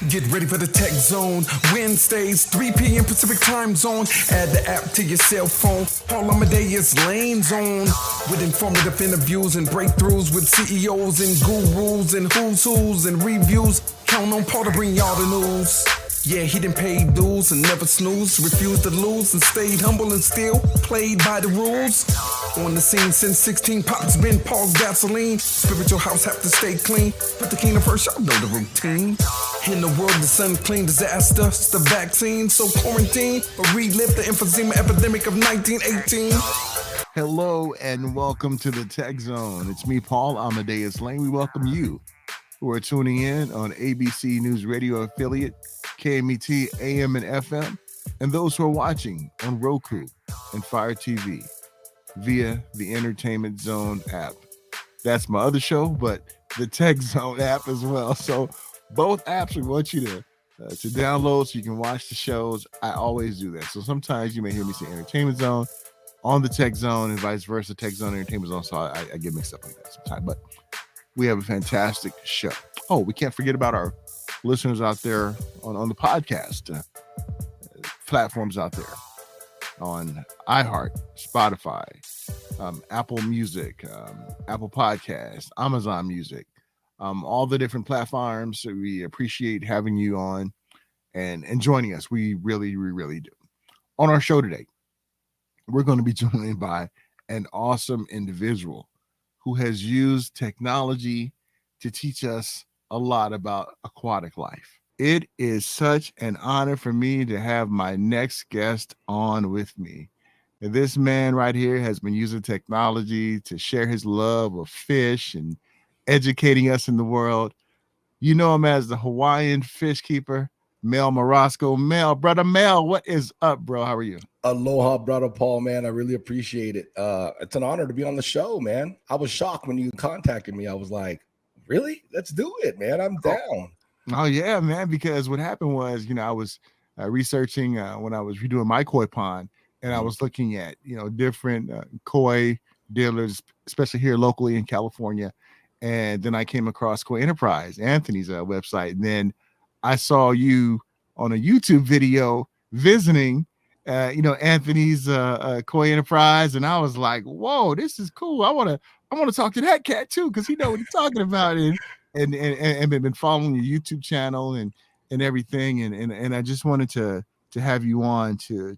Get ready for the Tech Zone. Wednesdays, 3 p.m. Pacific Time Zone. Add the app to your cell phone. Paul Amadeus Lane Zone. With informative interviews and breakthroughs with CEOs and gurus and who's and reviews. Count on Paul to bring y'all the news. Yeah, he done paid dues and never snoozed, refused to lose and stayed humble and still played by the rules. On the scene since 16, Pop's been Paul's gasoline. Spiritual house have to stay clean. Put the kingdom first, y'all know the routine. In the world, the sun clean disaster, it's the vaccine, so quarantine, or relive the emphysema epidemic of 1918. Hello and welcome to the Tech Zone. It's me, Paul Amadeus Lane. We welcome you who are tuning in on ABC News Radio affiliate, KMET AM and FM, and those who are watching on Roku and Fire TV via the Entertainment Zone app. That's my other show, but the Tech Zone app as well. So both apps we want you to download so you can watch the shows. I always do that. So sometimes you may hear me say Entertainment Zone on the Tech Zone and vice versa, Tech Zone, Entertainment Zone. So I get mixed up like that sometimes. But we have a fantastic show. Oh, we can't forget about our listeners out there on the podcast platforms out there on iHeart, Spotify, Apple Music, Apple Podcasts, Amazon Music, all the different platforms. So we appreciate having you on and joining us. We really do. On our show today, we're going to be joined by an awesome individual who has used technology to teach us a lot about aquatic life. It is such an honor for me to have my next guest on with me. And this man right here has been using technology to share his love of fish and educating us in the world. You know him as the Hawaiian fish keeper, Mel Marasco. Brother Mel, what is up, bro? How are you? Aloha, brother Paul, man. I really appreciate it. It's an honor to be on the show, man. I was shocked when you contacted me. I was like, really? Let's do it, man. I'm down. Oh, yeah, man, because what happened was, I was researching when I was redoing my koi pond, and I was looking at, different koi dealers, especially here locally in California. And then I came across Koi Enterprise, Anthony's website. And then I saw you on a YouTube video visiting, Anthony's Koi Enterprise. And I was like, whoa, this is cool. I want to talk to that cat too, because he know what he's talking about. And been following your YouTube channel and everything. And I just wanted to have you on to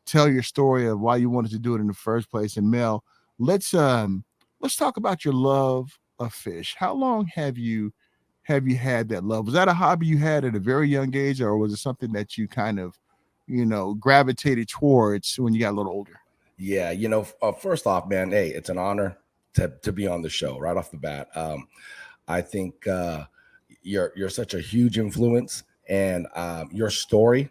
tell your story of why you wanted to do it in the first place. And Mel, let's talk about your love of fish. How long have you had that love? Was that a hobby you had at a very young age, or was it something that you kind of, gravitated towards when you got a little older? Yeah, first off, man, hey, it's an honor to be on the show right off the bat. I think you're such a huge influence, and your story,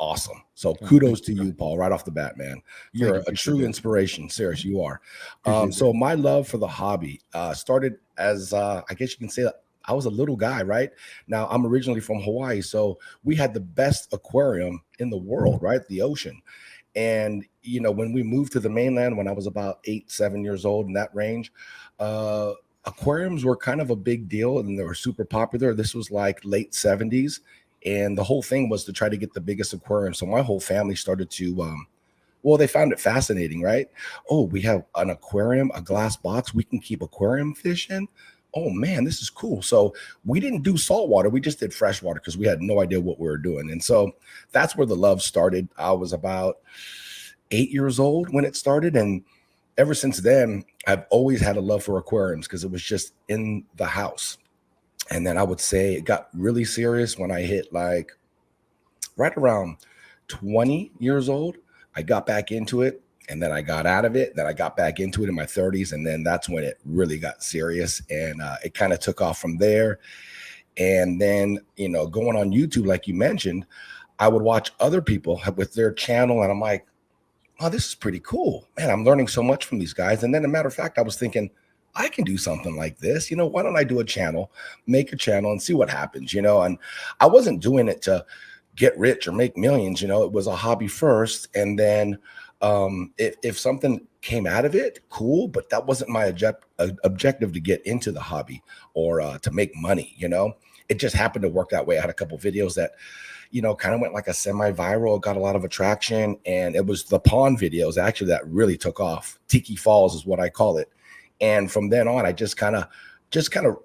awesome. So kudos to you, Paul, right off the bat, man. You're a true inspiration. Serious, you are. So my love for the hobby started as, I guess you can say, I was a little guy, right? Now, I'm originally from Hawaii, so we had the best aquarium in the world, right? The ocean. And, when we moved to the mainland, when I was about 8-7 years old, in that range, aquariums were kind of a big deal, and they were super popular. This was like late 70s. And the whole thing was to try to get the biggest aquarium. So my whole family started to, they found it fascinating, right? Oh, we have an aquarium, a glass box. We can keep aquarium fish in. Oh, man, this is cool. So we didn't do saltwater. We just did freshwater because we had no idea what we were doing. And so that's where the love started. I was about 8 years old when it started. And ever since then, I've always had a love for aquariums because it was just in the house. And then I would say it got really serious when I hit like right around 20 years old. I got back into it, and then I got out of it. Then I got back into it in my 30s. And then that's when it really got serious. And it kind of took off from there. And then, going on YouTube, like you mentioned, I would watch other people with their channel. And I'm like, oh, this is pretty cool. Man, I'm learning so much from these guys. And then, as a matter of fact, I was thinking, I can do something like this. Why don't I do a channel, make a channel and see what happens, and I wasn't doing it to get rich or make millions. It was a hobby first. And then if something came out of it, cool. But that wasn't my objective to get into the hobby or to make money. it just happened to work that way. I had a couple videos that, kind of went like a semi-viral, got a lot of attraction. And it was the pond videos actually that really took off. Tiki Falls is what I call it. And from then on, I just kind of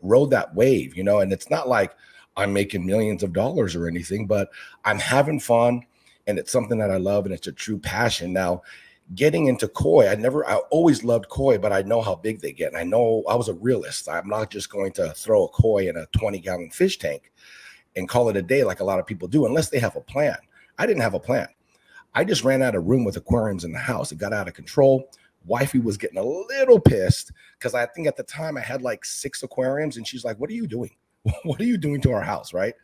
rode that wave, and it's not like I'm making millions of dollars or anything, but I'm having fun and it's something that I love and it's a true passion. Now, getting into koi, I always loved koi, but I know how big they get. And I know I was a realist. I'm not just going to throw a koi in a 20-gallon fish tank and call it a day like a lot of people do, unless they have a plan. I didn't have a plan. I just ran out of room with aquariums in the house. It got out of control. Wifey was getting a little pissed because I think at the time I had like 6 aquariums, and she's like, "What are you doing? What are you doing to our house?" Right?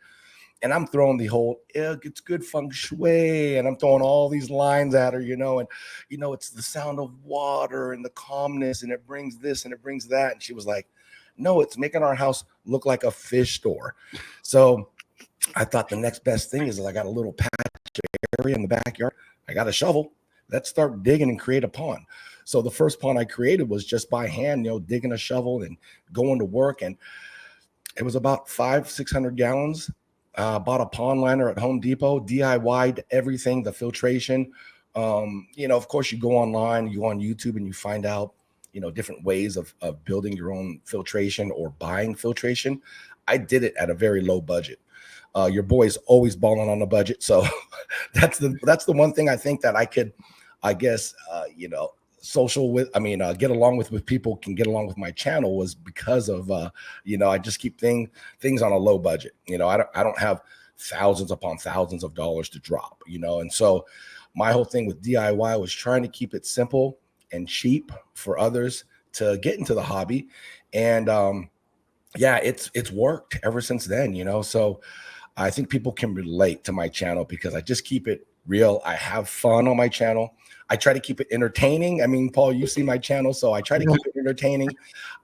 And I'm throwing the whole, it's good feng shui, and I'm throwing all these lines at her, and it's the sound of water and the calmness, and it brings this and it brings that. And she was like, "No, it's making our house look like a fish store." So I thought the next best thing is that I got a little patch area in the backyard. I got a shovel. Let's start digging and create a pond. So the first pond I created was just by hand, digging a shovel and going to work. And it was about 500-600 gallons. Bought a pond liner at Home Depot, DIY'd everything, the filtration. Of course, you go online, you go on YouTube, and you find out, different ways of building your own filtration or buying filtration. I did it at a very low budget. Your boy's always balling on the budget. So that's the one thing I think that I could, I guess, get along with people can get along with my channel was because of, I just keep things on a low budget. I don't have thousands upon thousands of dollars to drop, and so my whole thing with DIY was trying to keep it simple and cheap for others to get into the hobby. And, it's worked ever since then, so I think people can relate to my channel because I just keep it real. I have fun on my channel. I try to keep it entertaining. I mean, Paul, you see my channel, so I try to keep it entertaining.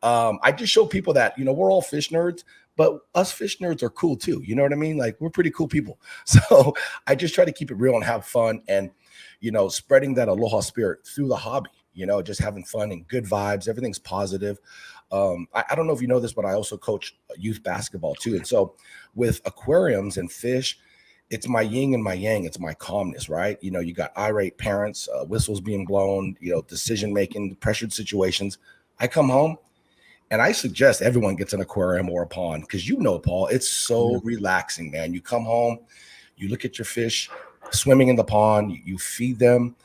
I just show people that, we're all fish nerds, but us fish nerds are cool too. You know what I mean? Like, we're pretty cool people. So I just try to keep it real and have fun and, spreading that aloha spirit through the hobby, just having fun and good vibes. Everything's positive. I don't know if you know this, but I also coach youth basketball too. And so with aquariums and fish, it's my yin and my yang. It's my calmness, right? You got irate parents, whistles being blown, decision-making, pressured situations. I come home and I suggest everyone gets an aquarium or a pond because Paul, it's so relaxing, man. You come home, you look at your fish swimming in the pond, you feed them,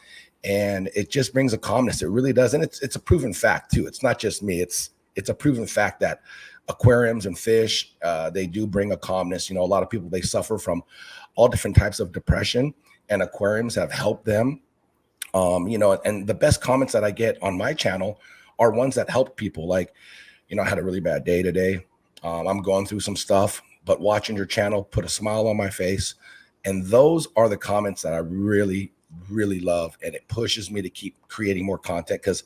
and it just brings a calmness. It really does. And it's a proven fact too. It's not just me. It's a proven fact that aquariums and fish, they do bring a calmness. A lot of people, they suffer from all different types of depression, and aquariums have helped them. And the best comments that I get on my channel are ones that help people. Like, I had a really bad day today. I'm going through some stuff, but watching your channel put a smile on my face. And those are the comments that I really, really love. And it pushes me to keep creating more content because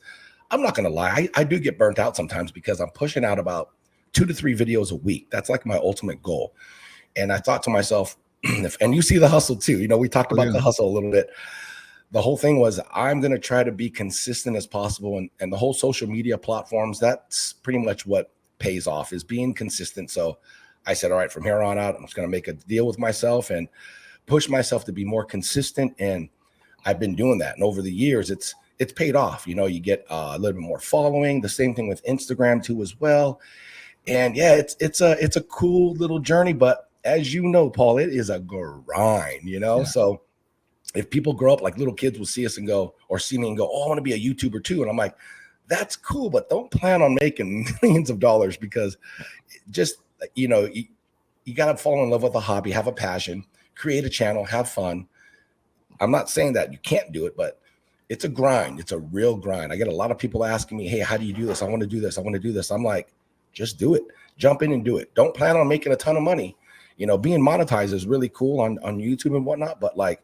I'm not going to lie. I do get burnt out sometimes because I'm pushing out about 2 to 3 videos a week. That's like my ultimate goal. And I thought to myself, and you see the hustle too. We talked about the hustle a little bit. The whole thing was I'm going to try to be consistent as possible. And the whole social media platforms, that's pretty much what pays off is being consistent. So I said, all right, from here on out, I'm just going to make a deal with myself and push myself to be more consistent. And I've been doing that. And over the years, it's paid off. You get a little bit more following. The same thing with Instagram too, as well. And yeah, it's a cool little journey, but as you know, Paul, it is a grind, Yeah. So if people grow up like little kids will see us and go, or see me and go, "Oh, I want to be a YouTuber too." And I'm like, that's cool, but don't plan on making millions of dollars because just, you got to fall in love with a hobby, have a passion, create a channel, have fun. I'm not saying that you can't do it, but it's a grind. It's a real grind. I get a lot of people asking me, "Hey, how do you do this? I want to do this. I want to do this." I'm like, just do it. Jump in and do it. Don't plan on making a ton of money. Being monetized is really cool on YouTube and whatnot, but like,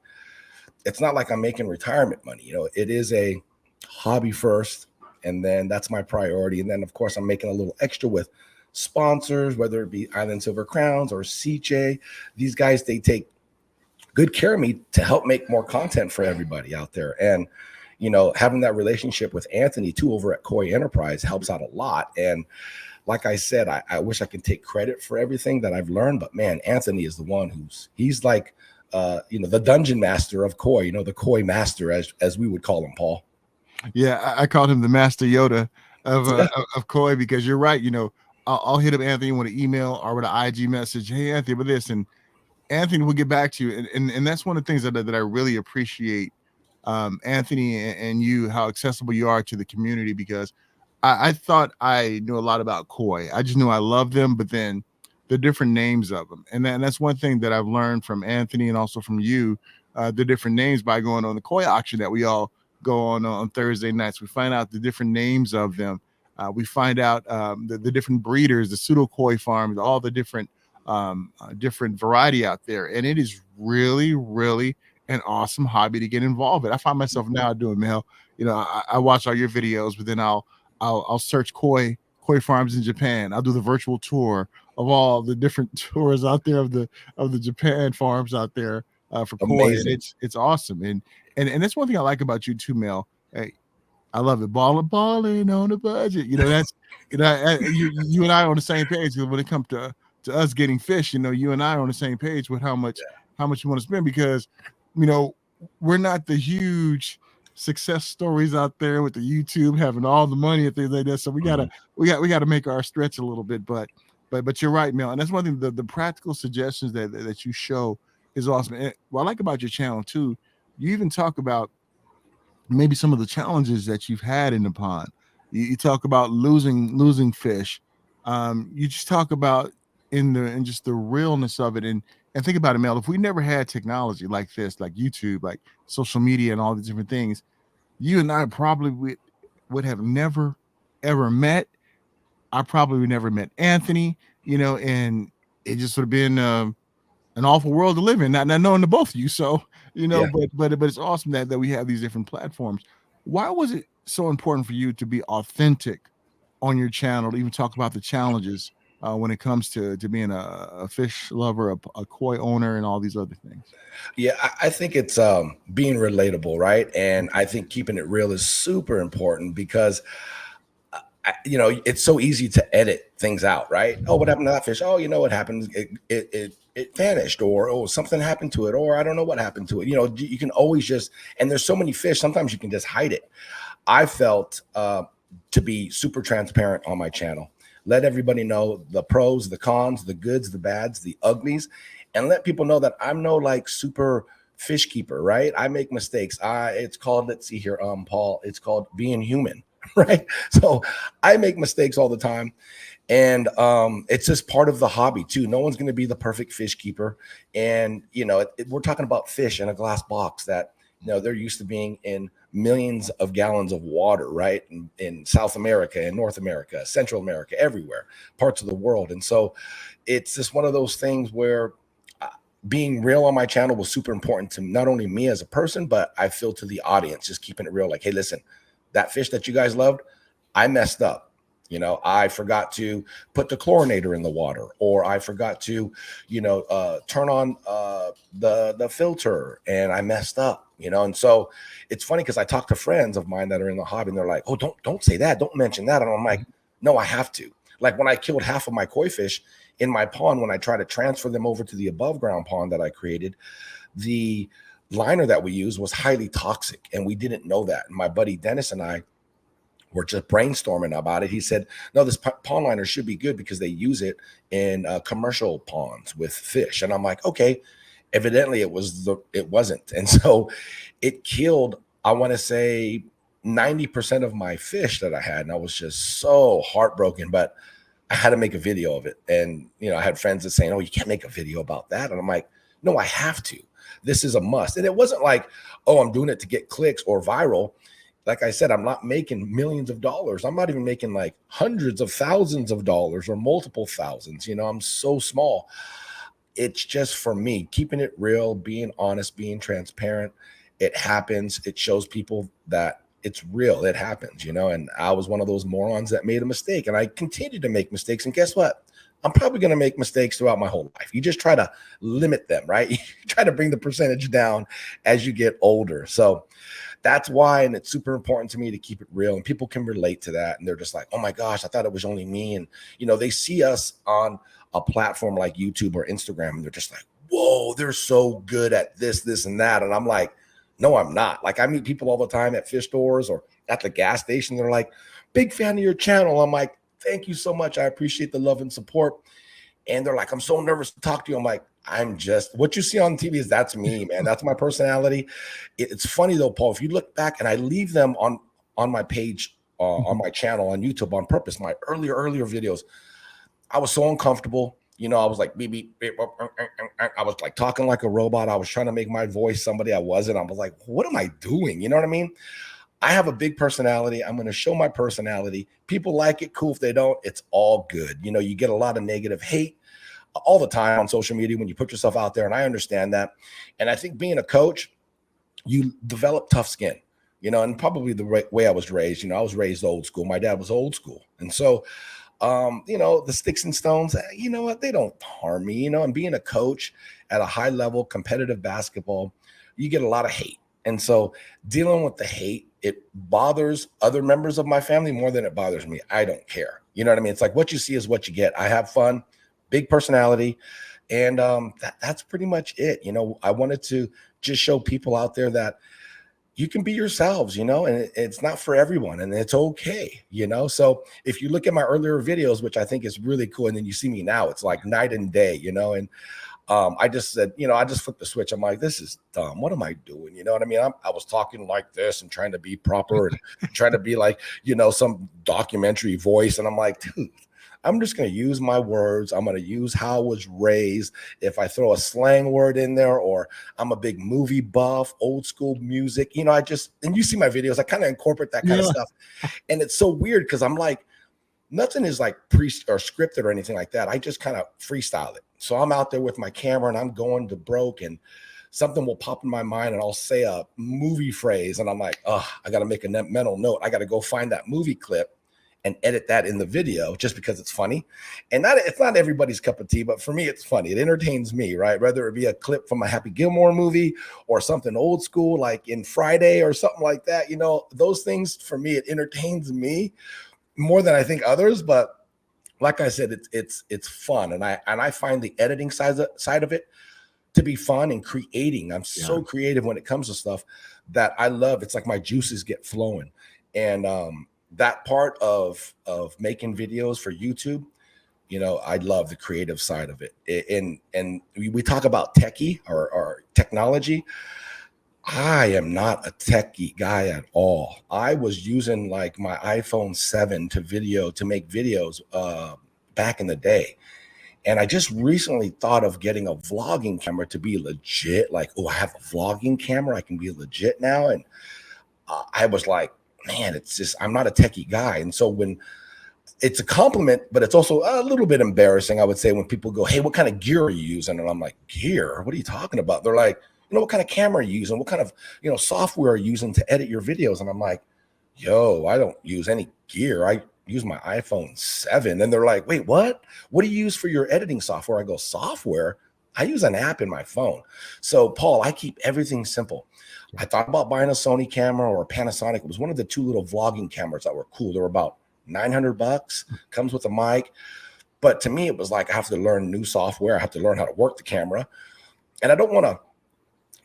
it's not like I'm making retirement money. It is a hobby first, and then that's my priority. And then, of course, I'm making a little extra with sponsors, whether it be Island Silver Crowns or CJ. These guys, they take good care of me to help make more content for everybody out there. And, having that relationship with Anthony too over at Koi Enterprise helps out a lot. And like I said, I wish I could take credit for everything that I've learned, but man, Anthony is the one he's like, the dungeon master of koi, the koi master, as we would call him, Paul. Yeah, I called him the Master Yoda of Yeah. koi, because you're right. I'll hit up Anthony with an email or with an IG message. Hey, Anthony, with this, and Anthony will get back to you. And that's one of the things that I really appreciate, Anthony, and you, how accessible you are to the community, because I thought I knew a lot about koi. I just knew I loved them, but then the different names of them. And that's one thing that I've learned from Anthony and also from you, the different names by going on the koi auction that we all go on Thursday nights. We find out the different names of them. We find out the different breeders, the pseudo koi farms, all the different different variety out there. And it is really, really an awesome hobby to get involved in. I find myself now doing, Mel. I watch all your videos, but then I'll search koi farms in Japan. I'll do the virtual tour of all the different tours out there of the Japan farms out there for koi, and Amazing. it's awesome. And that's one thing I like about you too, Mel. Hey, I love it. Balling on a budget. That's you and I are on the same page, because when it comes to us getting fish, you and I are on the same page with how much you want to spend, because we're not the huge success stories out there with the YouTube having all the money and things like that. So we gotta make our stretch a little bit. But you're right, Mel. And that's one thing, the practical suggestions that you show is awesome. And what I like about your channel too, you even talk about maybe some of the challenges that you've had in the pond. You talk about losing fish. You just talk about in just the realness of it. And think about it, Mel. If we never had technology like this, like YouTube, like social media, and all these different things, you and I probably would have never ever met. I probably would never met Anthony. And it just would have been an awful world to live in, not knowing the both of you. So, Yeah. but it's awesome that we have these different platforms. Why was it so important for you to be authentic on your channel, to even talk about the challenges when it comes to being a fish lover, a koi owner, and all these other things? Yeah, I think it's being relatable, right? And I think keeping it real is super important, because it's so easy to edit things out, right? Oh, what happened to that fish? Oh, what happened? It vanished, or oh, something happened to it, or I don't know what happened to it. You can always just, and there's so many fish, sometimes you can just hide it. I felt to be super transparent on my channel. Let everybody know the pros, the cons, the goods, the bads, the uglies, and let people know that I'm no like super fish keeper, right? I make mistakes. It's called, let's see here, Paul, it's called being human, right? So I make mistakes all the time. And it's just part of the hobby too. No one's going to be the perfect fish keeper. And, we're talking about fish in a glass box that, they're used to being in millions of gallons of water, right? In South America and North America, Central America, everywhere, parts of the world. And so it's just one of those things where being real on my channel was super important to not only me as a person, but I feel to the audience, just keeping it real. Like, hey, listen, that fish that you guys loved, I messed up. I forgot to put the chlorinator in the water, or I forgot to, turn on the filter, and I messed up, And so it's funny, because I talk to friends of mine that are in the hobby, and they're like, "Oh, don't say that, don't mention that." And I'm like, "No, I have to." Like when I killed half of my koi fish in my pond, when I try to transfer them over to the above ground pond that I created, the liner that we used was highly toxic, and we didn't know that. And my buddy Dennis and I were just brainstorming about it. He said, no, this pond liner should be good because they use it in commercial ponds with fish. And I'm like, okay, evidently it wasn't. And so it killed, I want to say 90% of my fish that I had. And I was just so heartbroken, but I had to make a video of it. And, I had friends that saying, oh, you can't make a video about that. And I'm like, no, I have to. This is a must. And it wasn't like, oh, I'm doing it to get clicks or viral. Like I said, I'm not making millions of dollars. I'm not even making like hundreds of thousands of dollars or multiple thousands. I'm so small. It's just for me, keeping it real, being honest, being transparent. It happens. It shows people that it's real. It happens, and I was one of those morons that made a mistake, and I continue to make mistakes. And guess what? I'm probably going to make mistakes throughout my whole life. You just try to limit them, right? You try to bring the percentage down as you get older. So that's why, and it's super important to me to keep it real, and people can relate to that, and they're just like, oh my gosh, I thought it was only me. And they see us on a platform like YouTube or Instagram, and they're just like, whoa, they're so good at this and that. And I'm like, no, I'm not. Like, I meet people all the time at fish stores or at the gas station. They're like, big fan of your channel. I'm like, thank you so much. I appreciate the love and support. And they're like, I'm so nervous to talk to you. I'm like, I'm just, what you see on TV that's me, man. That's my personality. It's funny though, Paul, if you look back, and I leave them on my page, on my channel on YouTube on purpose, my earlier videos, I was so uncomfortable. I was like, beep, beep, beep, I was like talking like a robot. I was trying to make my voice somebody I wasn't. I was like, what am I doing? You know what I mean? I have a big personality. I'm going to show my personality. People like it. Cool. If they don't, it's all good. You get a lot of negative hate all the time on social media when you put yourself out there. And I understand that. And I think being a coach, you develop tough skin, and probably the way I was raised. I was raised old school. My dad was old school. And so, the sticks and stones, you know what? They don't harm me, and being a coach at a high level, competitive basketball, you get a lot of hate. And so dealing with the hate, it bothers other members of my family more than it bothers me. I don't care. You know what I mean? It's like what you see is what you get. I have fun, big personality. And that's pretty much it. I wanted to just show people out there that you can be yourselves, and it's not for everyone, and it's okay, So if you look at my earlier videos, which I think is really cool, and then you see me now, it's like night and day, and I just said, I just flipped the switch. I'm like, this is dumb. What am I doing? You know what I mean? I was talking like this and trying to be proper and trying to be like, some documentary voice. And I'm like, dude, I'm just going to use my words. I'm going to use how I was raised. If I throw a slang word in there, or I'm a big movie buff, old school music, and you see my videos, I kind of incorporate that kind of stuff. And it's so weird because I'm like, nothing is like or scripted or anything like that. I just kind of freestyle it. So I'm out there with my camera and I'm going to broke, and something will pop in my mind and I'll say a movie phrase. And I'm like, oh, I got to make a mental note. I got to go find that movie clip and edit that in the video just because it's funny. And it's not everybody's cup of tea, but for me, it's funny. It entertains me, right? Whether it be a clip from a Happy Gilmore movie or something old school, like in Friday or something like that, those things for me, it entertains me more than I think others. But like I said, it's fun. And I find the editing side of it to be fun and creating. I'm so creative when it comes to stuff that I love. It's like my juices get flowing. And, that part of making videos for YouTube, I love the creative side of it. And we talk about techie or technology. I am not a techie guy at all. I was using like my iPhone 7 to make videos back in the day. And I just recently thought of getting a vlogging camera to be legit. Like, oh, I have a vlogging camera. I can be legit now. And I was like, man, it's just, I'm not a techie guy. And so when it's a compliment, but it's also a little bit embarrassing, I would say, when people go, hey, what kind of gear are you using? And I'm like, gear? What are you talking about? They're like, what kind of camera are you using? What kind of, software are you using to edit your videos? And I'm like, yo, I don't use any gear. I use my iPhone 7. And they're like, wait, what? What do you use for your editing software? I go, software? I use an app in my phone. So, Paul, I keep everything simple. I thought about buying a Sony camera or a Panasonic. It was one of the two little vlogging cameras that were cool. They were about $900, comes with a mic. But to me, it was like, I have to learn new software. I have to learn how to work the camera. And I don't want to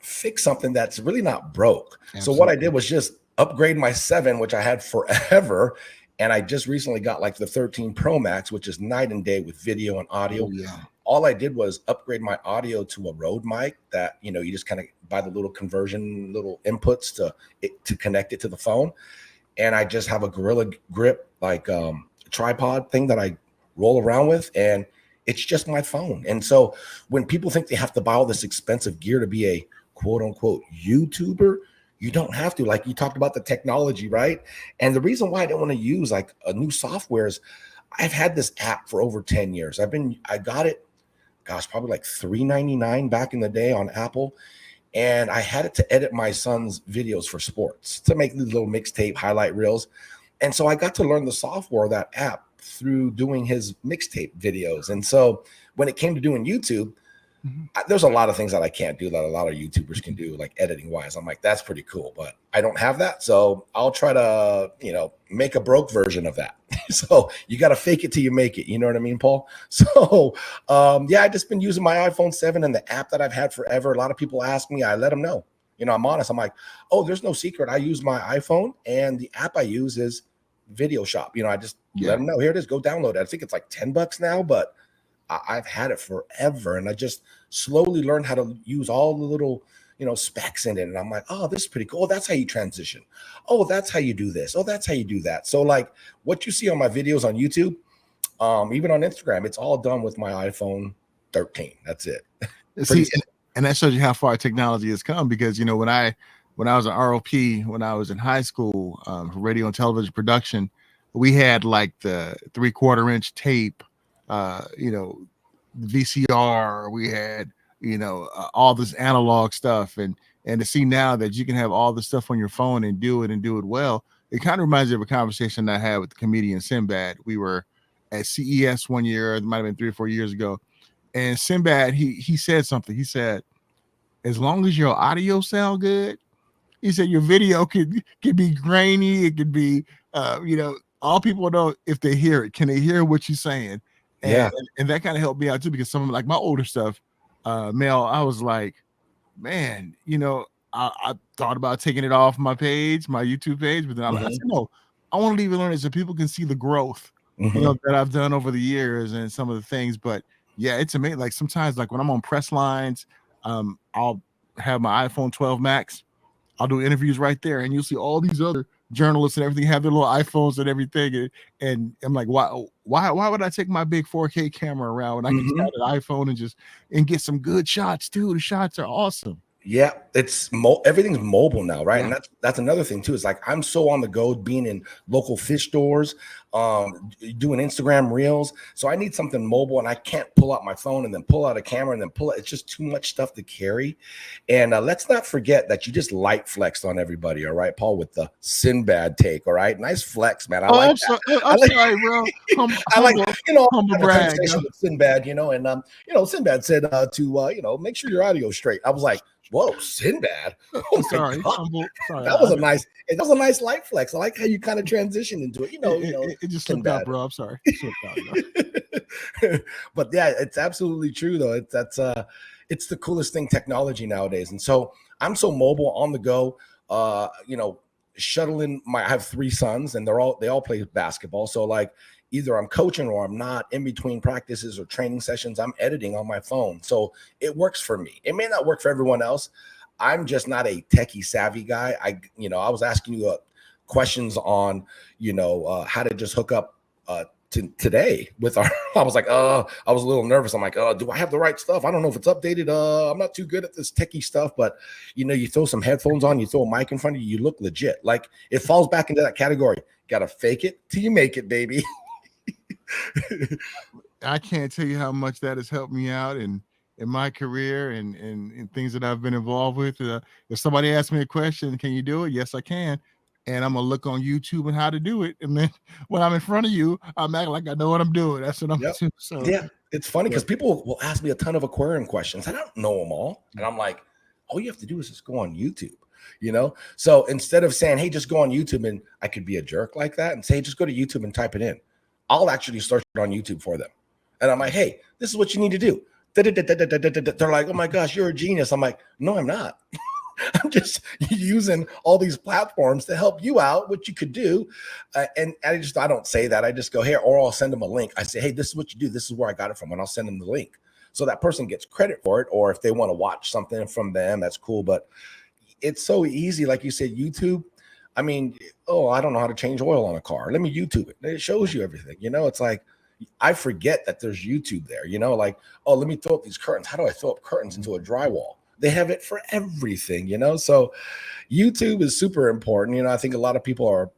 fix something that's really not broke. Absolutely. So what I did was just upgrade my 7, which I had forever. And I just recently got like the 13 Pro Max, which is night and day with video and audio. Oh, yeah. All I did was upgrade my audio to a Rode mic that, you just kind of buy the little conversion, little inputs to connect it to the phone. And I just have a Gorilla Grip, like tripod thing that I roll around with. And it's just my phone. And so when people think they have to buy all this expensive gear to be a quote unquote YouTuber, you don't have to. Like you talked about the technology, right? And the reason why I don't want to use like a new software is I've had this app for over 10 years. I got it, probably like $3.99 back in the day on Apple. And I had it to edit my son's videos for sports, to make these little mixtape highlight reels. And so I got to learn the software of that app through doing his mixtape videos. And so when it came to doing YouTube, there's a lot of things that I can't do that a lot of YouTubers can do, like editing wise. I'm like, that's pretty cool, but I don't have that. So I'll try to, make a broke version of that. So you got to fake it till you make it. You know what I mean, Paul? So, I just been using my iPhone 7 and the app that I've had forever. A lot of people ask me, I let them know, I'm honest. I'm like, oh, there's no secret. I use my iPhone and the app I use is Video Shop. I just let them know, here it is, go download it. I think it's like $10 now, but I've had it forever, and I just slowly learned how to use all the little, specs in it. And I'm like, oh, this is pretty cool. Oh, that's how you transition. Oh, that's how you do this. Oh, that's how you do that. So like what you see on my videos on YouTube, even on Instagram, it's all done with my iPhone 13. That's it. See, and that shows you how far technology has come, because, when I was an ROP, when I was in high school, for radio and television production, we had like the 3/4 inch tape, VCR, we had, all this analog stuff, and to see now that you can have all the stuff on your phone and do it well, it kind of reminds me of a conversation I had with the comedian Sinbad. We were at CES one year, it might have been 3 or 4 years ago, and Sinbad, he said something. He said, as long as your audio sound good, he said your video could be grainy, it could be all people know if they hear it, can they hear what you're saying? And that kind of helped me out too, because some of like my older stuff, Mel, I was like, man, I thought about taking it off my page, my YouTube page, but then I said, no, I want to leave it on it so people can see the growth, that I've done over the years and some of the things. But yeah, it's amazing. Like sometimes, like when I'm on press lines, I'll have my iPhone 12 Max. I'll do interviews right there, and you'll see all these other journalists and everything have their little iPhones and everything. And I'm like, why would I take my big 4K camera around when I can just have an iPhone and get some good shots too? The shots are awesome. Yeah, it's everything's mobile now, right? Yeah. And that's another thing too. It's like I'm so on the go, being in local fish stores, doing Instagram reels. So I need something mobile, and I can't pull out my phone and then pull out a camera and then pull it. It's just too much stuff to carry. And let's not forget that you just light flexed on everybody, all right, Paul, with the Sinbad take, all right? Nice flex, man. I like that. I'm sorry, bro. I like, humble brag, with Sinbad, and Sinbad said to make sure your audio's straight. I was like, whoa, Sinbad! Oh, sorry. That was a nice light flex. I like how you kind of transitioned into it. It just slipped out, bro. I'm sorry. But yeah, it's absolutely true though. It's the coolest thing, technology nowadays. And so I'm so mobile, on the go. Shuttling I have 3 sons, and they all play basketball. So like, either I'm coaching or I'm not. In between practices or training sessions, I'm editing on my phone. So it works for me. It may not work for everyone else. I'm just not a techie savvy guy. I was asking you questions on, how to just hook up today with our, I was like, I was a little nervous. I'm like, do I have the right stuff? I don't know if it's updated. I'm not too good at this techie stuff, but you throw some headphones on, you throw a mic in front of you, you look legit. Like, it falls back into that category. Got to fake it till you make it, baby. I can't tell you how much that has helped me out in my career and things that I've been involved with. If somebody asks me a question, can you do it? Yes, I can. And I'm gonna look on YouTube and how to do it. And then when I'm in front of you, I'm acting like I know what I'm doing. That's what I'm doing. So yeah, it's funny because people will ask me a ton of aquarium questions. I don't know them all, and I'm like, all you have to do is just go on YouTube. So instead of saying, hey, just go on YouTube, and I could be a jerk like that and say, hey, just go to YouTube and type it in, I'll actually search it on YouTube for them. And I'm like, hey, this is what you need to do. They're like, oh my gosh, you're a genius. I'm like, no, I'm not. I'm just using all these platforms to help you out, what you could do. And I don't say that. I just go here, or I'll send them a link. I say, hey, this is what you do. This is where I got it from. And I'll send them the link. So that person gets credit for it. Or if they want to watch something from them, that's cool. But it's so easy. Like you said, YouTube. I mean, I don't know how to change oil on a car. Let me YouTube it. It shows you everything. It's like, I forget that there's YouTube there, like, let me throw up these curtains. How do I throw up curtains into a drywall? They have it for everything, so YouTube is super important. I think a lot of people are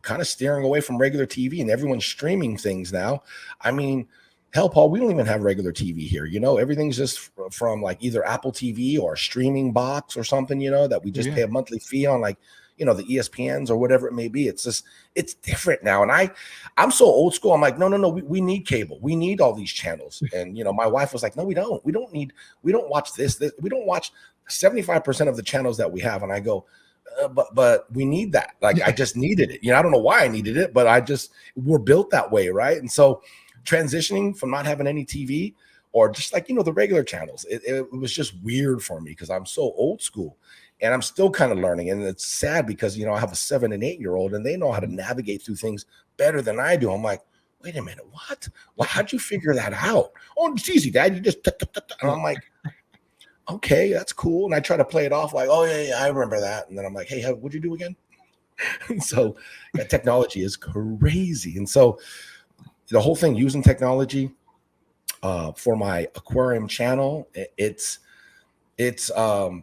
kind of steering away from regular TV, and everyone's streaming things now. I mean, hell, Paul, we don't even have regular TV here. Everything's just from like either Apple TV or a streaming box or something, that we just pay a monthly fee on. Like, the ESPNs or whatever it may be. It's just, it's different now. And I'm so old school. I'm like, no, we need cable. We need all these channels. And, my wife was like, no, we don't. We don't watch this. We don't watch 75% of the channels that we have. And I go, but we need that. Like, I just needed it. I don't know why I needed it, but we're built that way. Right. And so transitioning from not having any TV or just like, the regular channels, it was just weird for me because I'm so old school and I'm still kind of learning. And it's sad because, I have a 7 and 8 year old and they know how to navigate through things better than I do. I'm like, wait a minute, what? Well, how'd you figure that out? Oh, it's easy, Dad. You just, and I'm like, okay, that's cool. And I try to play it off like, oh yeah, I remember that. And then I'm like, hey, what'd you do again? So technology is crazy. And so the whole thing using technology for my aquarium channel, it's a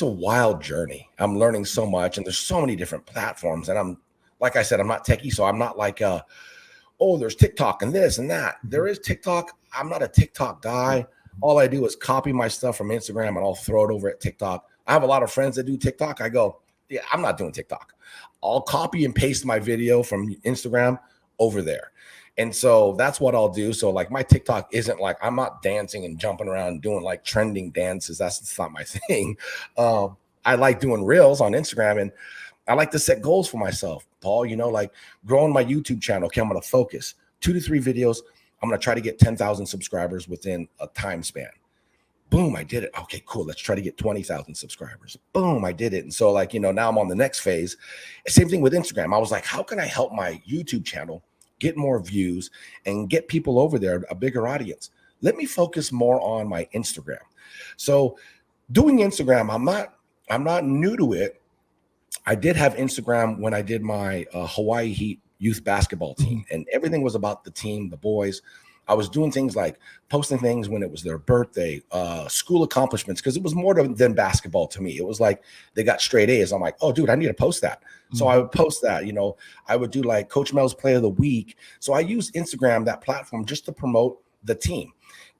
wild journey. I'm learning so much, and there's so many different platforms. And like I said, I'm not techie, so I'm not like, there's TikTok and this and that. There is TikTok. I'm not a TikTok guy. All I do is copy my stuff from Instagram and I'll throw it over at TikTok. I have a lot of friends that do TikTok. I go, yeah, I'm not doing TikTok. I'll copy and paste my video from Instagram over there. And so that's what I'll do. So like my TikTok isn't like, I'm not dancing and jumping around and doing like trending dances. That's not my thing. I like doing reels on Instagram and I like to set goals for myself, Paul, like growing my YouTube channel. Okay, I'm going to focus 2 to 3 videos. I'm going to try to get 10,000 subscribers within a time span. Boom, I did it. Okay, cool. Let's try to get 20,000 subscribers. Boom, I did it. And so like, now I'm on the next phase. Same thing with Instagram. I was like, how can I help my YouTube channel get more views and get people over there, a bigger audience? Let me focus more on my Instagram. So doing Instagram, I'm not new to it. I did have Instagram when I did my Hawaii Heat youth basketball team, and everything was about the team, the boys. I was doing things like posting things when it was their birthday, school accomplishments, because it was more than basketball to me. It was like they got straight A's. I'm like, oh, dude, I need to post that. So I would post that. I would do like Coach Mel's Play of the Week. So I use Instagram, that platform, just to promote the team.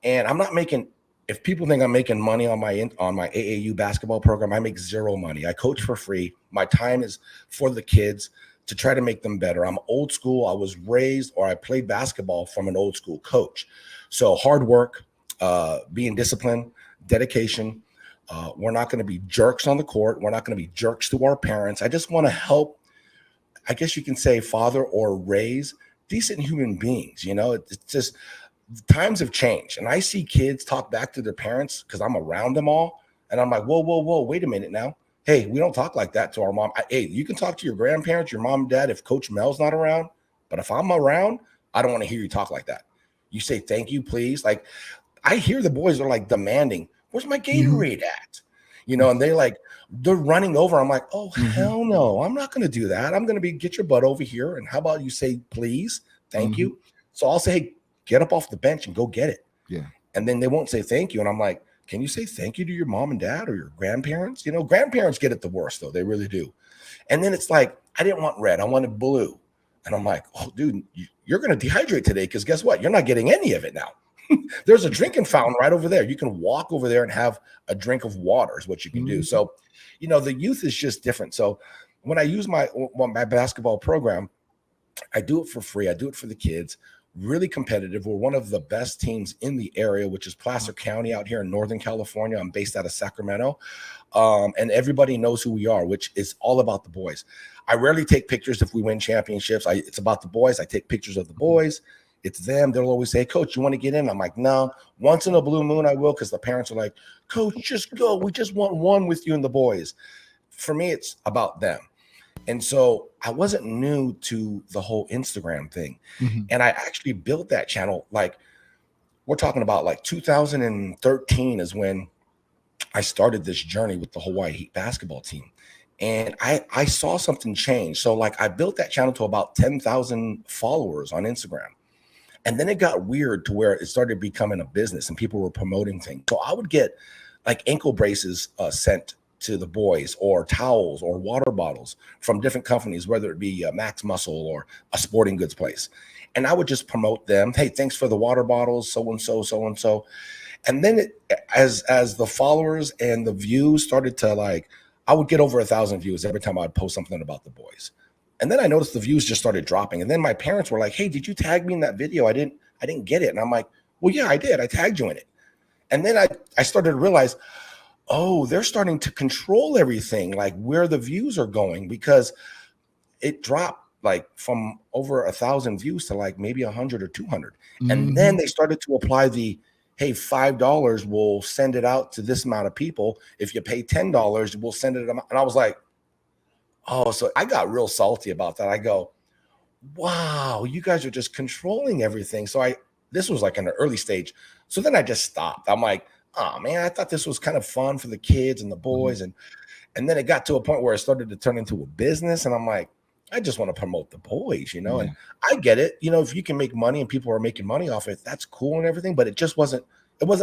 And I'm not making. If people think I'm making money on my AAU basketball program, I make zero money. I coach for free. My time is for the kids to try to make them better. I'm old school. I was raised, or I played basketball from an old school coach. So hard work, being disciplined, dedication. We're not going to be jerks on the court. We're not going to be jerks to our parents. I just want to help, I guess you can say, father or raise decent human beings. It's just, times have changed. And I see kids talk back to their parents because I'm around them all. And I'm like, whoa, wait a minute now. Hey, we don't talk like that to our mom. Hey, you can talk to your grandparents, your mom and dad, if Coach Mel's not around. But if I'm around, I don't want to hear you talk like that. You say, thank you, please. Like, I hear the boys are like demanding, where's my Gatorade at? And they're running over. I'm like, oh, hell no. I'm not going to do that. I'm going to get your butt over here. And how about you say, please, thank you. So I'll say, hey, get up off the bench and go get it. Yeah. And then they won't say thank you. And I'm like, can you say thank you to your mom and dad or your grandparents? Grandparents get it the worst, though. They really do. And then it's like, I didn't want red. I wanted blue. And I'm like, oh, dude, you're going to dehydrate today because guess what? You're not getting any of it now. There's a drinking fountain right over there. You can walk over there and have a drink of water is what you can do. So, the youth is just different. So when I use my basketball program, I do it for free. I do it for the kids. Really competitive. We're one of the best teams in the area, which is Placer County out here in Northern California. I'm based out of Sacramento. And everybody knows who we are, which is all about the boys. I rarely take pictures if we win championships. It's about the boys. I take pictures of the boys. It's them. They'll always say, Coach, you want to get in? I'm like, no. Once in a blue moon, I will, because the parents are like, Coach, just go. We just want one with you and the boys. For me, it's about them. And so I wasn't new to the whole Instagram thing. And I actually built that channel. Like, we're talking about like 2013 is when I started this journey with the Hawaii Heat basketball team. And I saw something change. So like I built that channel to about 10,000 followers on Instagram. And then it got weird to where it started becoming a business and people were promoting things. So I would get like ankle braces sent to the boys, or towels or water bottles from different companies, whether it be Max Muscle or a sporting goods place. And I would just promote them. Hey, thanks for the water bottles, so-and-so, so-and-so. And then as the followers and the views started to like, I would get over 1,000 views every time I would post something about the boys. And then I noticed the views just started dropping. And then my parents were like, hey, did you tag me in that video? I didn't get it. And I'm like, well, yeah, I did. I tagged you in it. And then I started to realize, oh, they're starting to control everything, like where the views are going, because it dropped like from over 1,000 views to like maybe 100 or 200. And then they started to apply the, hey, $5 will send it out to this amount of people. If you pay $10, we'll send it. And I was like, oh, so I got real salty about that. I go, wow, you guys are just controlling everything. So this was like in the early stage. So then I just stopped. I'm like, oh man, I thought this was kind of fun for the kids and the boys. And then it got to a point where it started to turn into a business. And I'm like, I just want to promote the boys, and I get it. If you can make money and people are making money off it, that's cool and everything. But it wasn't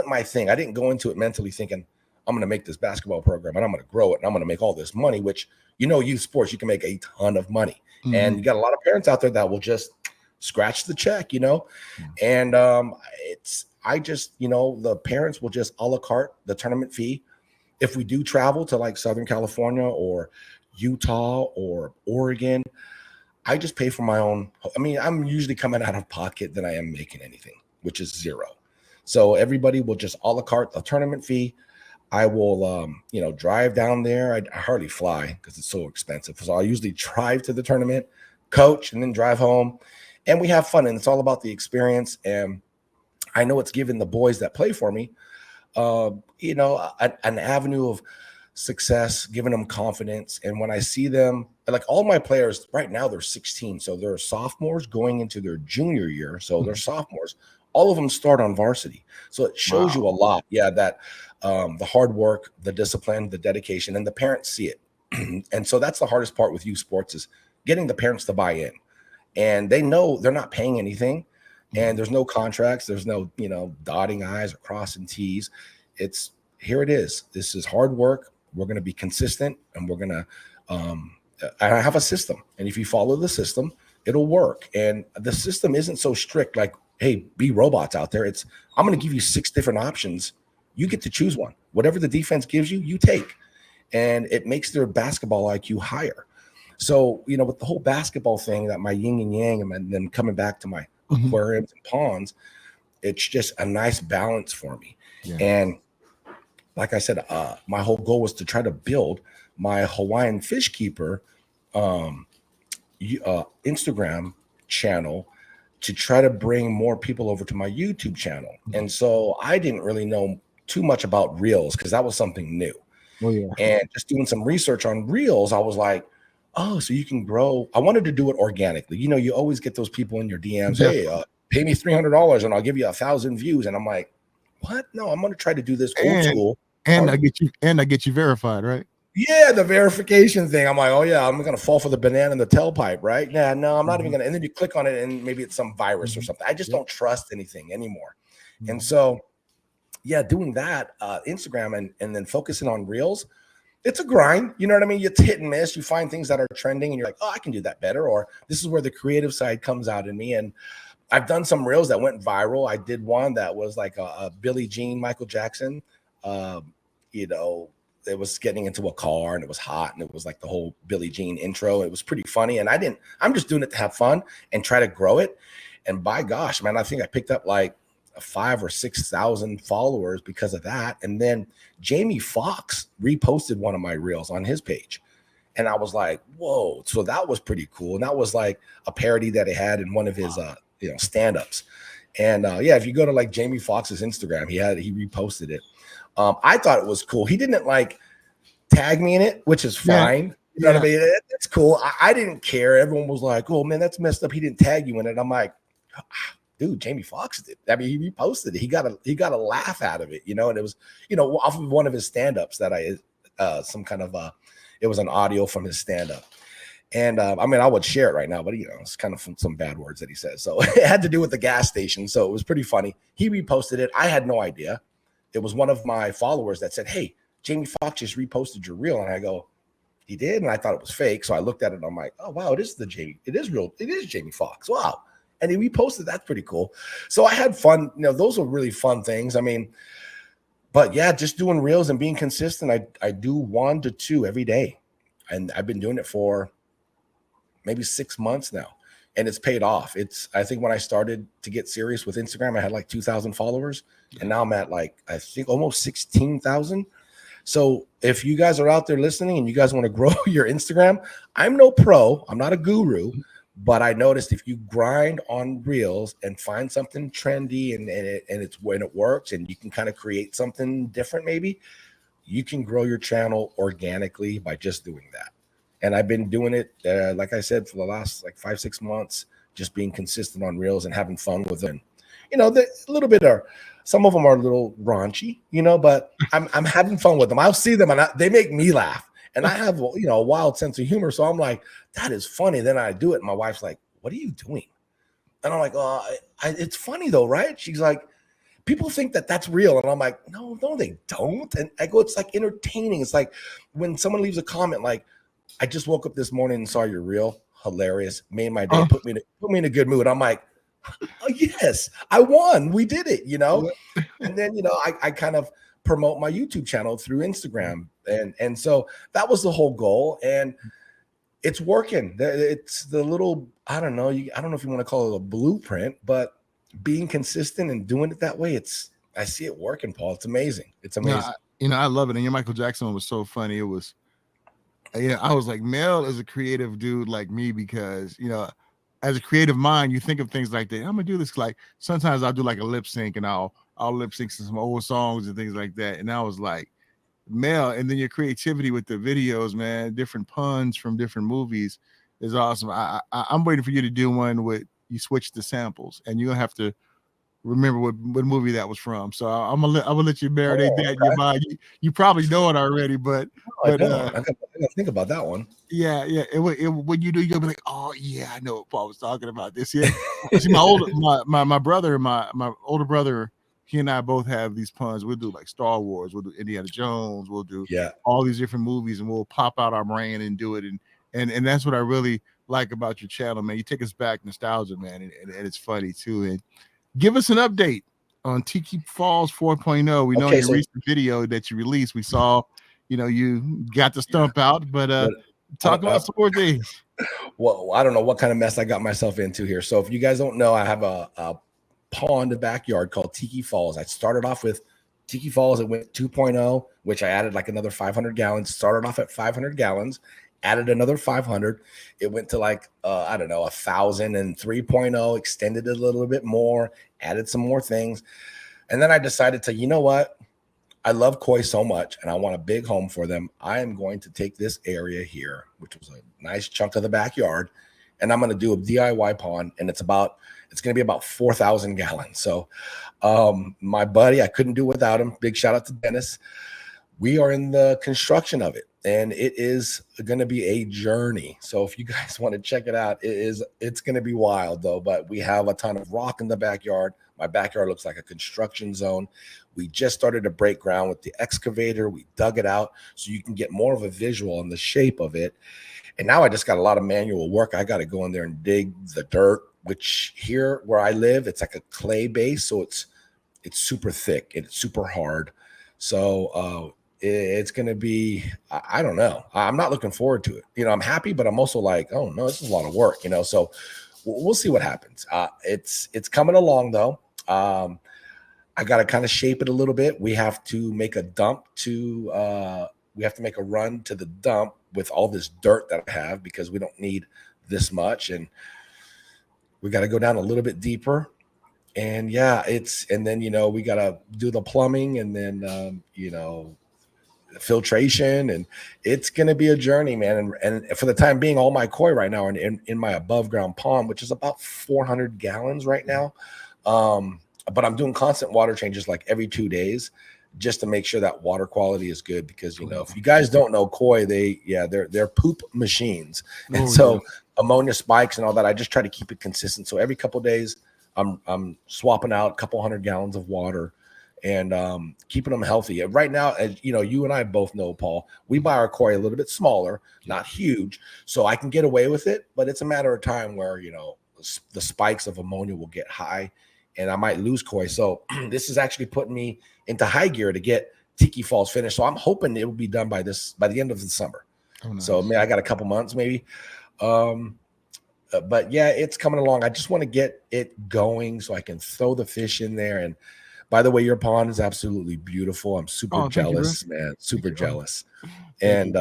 my thing. I didn't go into it mentally thinking I'm going to make this basketball program and I'm going to grow it and I'm going to make all this money, which, youth sports, you can make a ton of money. And you got a lot of parents out there that will just scratch the check, and the parents will just a la carte the tournament fee. If we do travel to like Southern California or Utah or Oregon, I just pay for my own. I mean, I'm usually coming out of pocket than I am making anything, which is zero. So everybody will just a la carte the tournament fee. I will, drive down there. I hardly fly because it's so expensive. So I usually drive to the tournament, coach, and then drive home. And we have fun. And it's all about the experience. And I know it's given the boys that play for me, an avenue of success, giving them confidence. And when I see them, like all my players right now, they're 16. So they're sophomores going into their junior year. So they're sophomores. All of them start on varsity. So it shows you a lot. Yeah, that the hard work, the discipline, the dedication, and the parents see it. And so that's the hardest part with youth sports is getting the parents to buy in. And they know they're not paying anything. And there's no contracts. There's no, dotting I's or crossing T's. It's here it is. This is hard work. We're going to be consistent and we're going to I have a system. And if you follow the system, it'll work. And the system isn't so strict like, hey, be robots out there. I'm going to give you 6 different options. You get to choose one. Whatever the defense gives you, you take. And it makes their basketball IQ higher. So, with the whole basketball thing, that my yin and yang, and then coming back to my aquariums and ponds, it's just a nice balance for me. Yeah. And like I said, my whole goal was to try to build my Hawaiian fish keeper Instagram channel to try to bring more people over to my YouTube channel. And so I didn't really know too much about Reels because that was something new. Oh, yeah. And just doing some research on Reels, I was like, oh, so you can grow. I wanted to do it organically. You always get those people in your DMs, hey, pay me $300 and I'll give you 1,000 views. And I'm like, what? No, I'm going to try to do this old school. And I get you verified, right? Yeah, the verification thing. I'm like, oh yeah, I'm gonna fall for the banana in the tailpipe, right? Yeah, no, I'm not even gonna. And then you click on it, and maybe it's some virus or something. I just don't trust anything anymore. And so, yeah, doing that, Instagram, and then focusing on Reels, it's a grind. You know what I mean? It's hit and miss. You find things that are trending, and you're like, oh, I can do that better. Or this is where the creative side comes out in me. And I've done some Reels that went viral. I did one that was like a Billie Jean, Michael Jackson. It was getting into a car and it was hot and it was like the whole Billie Jean intro. It was pretty funny. And I'm just doing it to have fun and try to grow it. And by gosh, man, I think I picked up like 5,000 or 6,000 followers because of that. And then Jamie Foxx reposted one of my Reels on his page. And I was like, whoa. So that was pretty cool. And that was like a parody that he had in one of his, stand-ups. And if you go to like Jamie Foxx's Instagram, he reposted it. I thought it was cool. He didn't like tag me in it, which is fine. You know what I mean? It's cool. I didn't care. Everyone was like, oh man, that's messed up. He didn't tag you in it. I'm like, dude, Jamie Foxx did. I mean, he reposted it. He got a laugh out of it, and it was, off of one of his stand-ups that it was an audio from his stand-up. And I would share it right now, but it's kind of some bad words that he says. So it had to do with the gas station. So it was pretty funny. He reposted it. I had no idea. It was one of my followers that said, hey, Jamie Foxx just reposted your reel. And I go, he did? And I thought it was fake. So I looked at it and I'm like, oh, wow, it is real. It is Jamie Foxx. Wow. And he reposted. That's pretty cool. So I had fun. Those were really fun things. I mean, but yeah, just doing reels and being consistent. I do 1 to 2 every day, and I've been doing it for maybe 6 months now, and it's paid off. I think when I started to get serious with Instagram, I had like 2,000 followers, and now I'm at like, I think almost 16,000. So if you guys are out there listening and you guys want to grow your Instagram, I'm no pro, I'm not a guru, but I noticed if you grind on reels and find something trendy and it's when it works and you can kind of create something different, maybe you can grow your channel organically by just doing that. And I've been doing it, like I said, for the last like 5-6 months, just being consistent on reels and having fun with them. You know, a little bit are, some of them are a little raunchy, you know, but I'm having fun with them. I'll see them and they make me laugh. And I have, you know, a wild sense of humor. So I'm like, that is funny. Then I do it. And my wife's like, what are you doing? And I'm like, oh, it's funny though, right? She's like, people think that that's real. And I'm like, no, they don't. And I go, it's like entertaining. It's like when someone leaves a comment like, I just woke up this morning and saw your reel. Hilarious. Made my day. Put me in a good mood. I'm like, oh, yes, I won. We did it, you know? And then, you know, I kind of promote my YouTube channel through Instagram. And so that was the whole goal. And it's working. It's the little, I don't know if you want to call it a blueprint, but being consistent and doing it that way, I see it working, Paul. It's amazing. It's amazing. I love it. And your Michael Jackson one was so funny. It was, I was like, Mel is a creative dude like me because, you know, as a creative mind, you think of things like that. I'm gonna do this. Like sometimes I'll do like a lip sync and I'll lip sync some old songs and things like that. And I was like, Mel, and then your creativity with the videos, man, different puns from different movies is awesome. I'm waiting for you to do one with you switch the samples and you're gonna have to remember what movie that was from. So I'm gonna let you marinate that in your mind. You probably know it already, but I gotta think about that one. Yeah. When you do, you'll be like, oh yeah, I know what Paul was talking about. This, yeah. See, my brother, my older brother, he and I both have these puns. We'll do like Star Wars, we'll do Indiana Jones, we'll do all these different movies, and we'll pop out our brain and do it. And that's what I really like about your channel, man. You take us back nostalgia, man, and it's funny too. And give us an update on Tiki Falls 4.0. We know in your recent video that you released, we saw, you know, you got the stump out, but talk about some more things. Well, I don't know what kind of mess I got myself into here. So if you guys don't know, I have a pond in the backyard called Tiki Falls. I started off with Tiki Falls. It went 2.0, which I added like another 500 gallons. Started off at 500 gallons, added another 500. It went to like, I don't know, 1,000, and 3.0, extended it a little bit more, added some more things. And then I decided to, you know what? I love koi so much and I want a big home for them. I am going to take this area here, which was a nice chunk of the backyard, and I'm going to do a DIY pond, and it's going to be about 4,000 gallons. So my buddy, I couldn't do without him. Big shout out to Dennis. We are in the construction of it, and it is going to be a journey. So if you guys want to check it out, it's going to be wild though, but we have a ton of rock in the backyard. My backyard looks like a construction zone. We just started to break ground with the excavator. We dug it out so you can get more of a visual on the shape of it. And now I just got a lot of manual work. I got to go in there and dig the dirt, which here where I live, it's like a clay base. So it's super thick and it's super hard. So it's going to be, I don't know. I'm not looking forward to it. You know, I'm happy, but I'm also like, oh no, this is a lot of work, you know? So we'll see what happens. It's coming along though. I got to kind of shape it a little bit. We have to make a run to the dump with all this dirt that I have because we don't need this much. And we got to go down a little bit deeper. And and then, you know, we got to do the plumbing and then, you know, filtration, and it's going to be a journey, man. And for the time being, all my koi right now are in my above ground pond, which is about 400 gallons right now. But I'm doing constant water changes like every 2 days just to make sure that water quality is good, because, you know, if you guys don't know koi, they're poop machines. And so ammonia spikes and all that, I just try to keep it consistent. So every couple of days I'm swapping out a couple 100 gallons of water and keeping them healthy. Right now, as you know, you and I both know, Paul, we buy our koi a little bit smaller, not huge, so I can get away with it. But it's a matter of time where, you know, the spikes of ammonia will get high and I might lose koi. So this is actually putting me into high gear to get Tiki Falls finished. So I'm hoping it will be done by the end of the summer. Oh, nice. So man, I got a couple months maybe. But yeah, it's coming along. I just want to get it going so I can throw the fish in there. And by the way, your pond is absolutely beautiful. I'm super jealous, man. Super jealous. And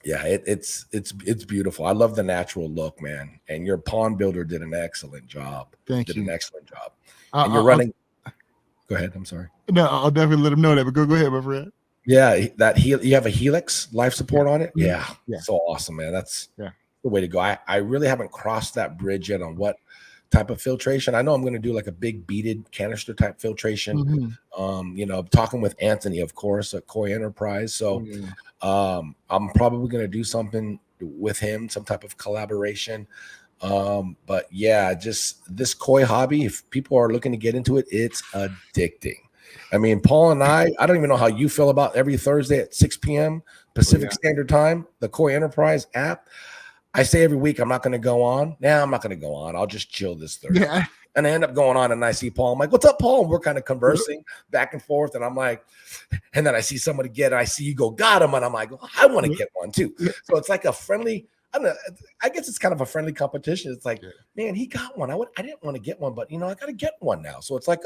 yeah, it's beautiful. I love the natural look, man. And your pond builder did an excellent job. Thank you. Did an excellent job. And you're running. Go ahead. I'm sorry. No, I'll definitely let him know that. But go ahead, my friend. Yeah, you have a Helix life support on it. Yeah, so awesome, man. That's the way to go. I really haven't crossed that bridge yet on what type of filtration. I know I'm going to do like a big beaded canister type filtration. You know, talking with Anthony, of course, at Koi Enterprise. So I'm probably going to do something with him, some type of collaboration. But yeah, just this koi hobby, if people are looking to get into it, it's addicting. I mean, Paul and I don't even know how you feel about every Thursday at 6 p.m. Pacific Standard Time, the Koi Enterprise app. I say every week I'm not going to go on. I'm not going to go on. I'll just chill this Thursday. Yeah. And I end up going on and I see Paul. I'm like, what's up, Paul? And we're kind of conversing back and forth. And I'm like, and then I see somebody get it. I see you go, got him. And I'm like, well, I want to get one too. So it's like a friendly, I don't know, I guess it's kind of a friendly competition. It's like, man, he got one. I didn't want to get one, but you know, I got to get one now. So it's like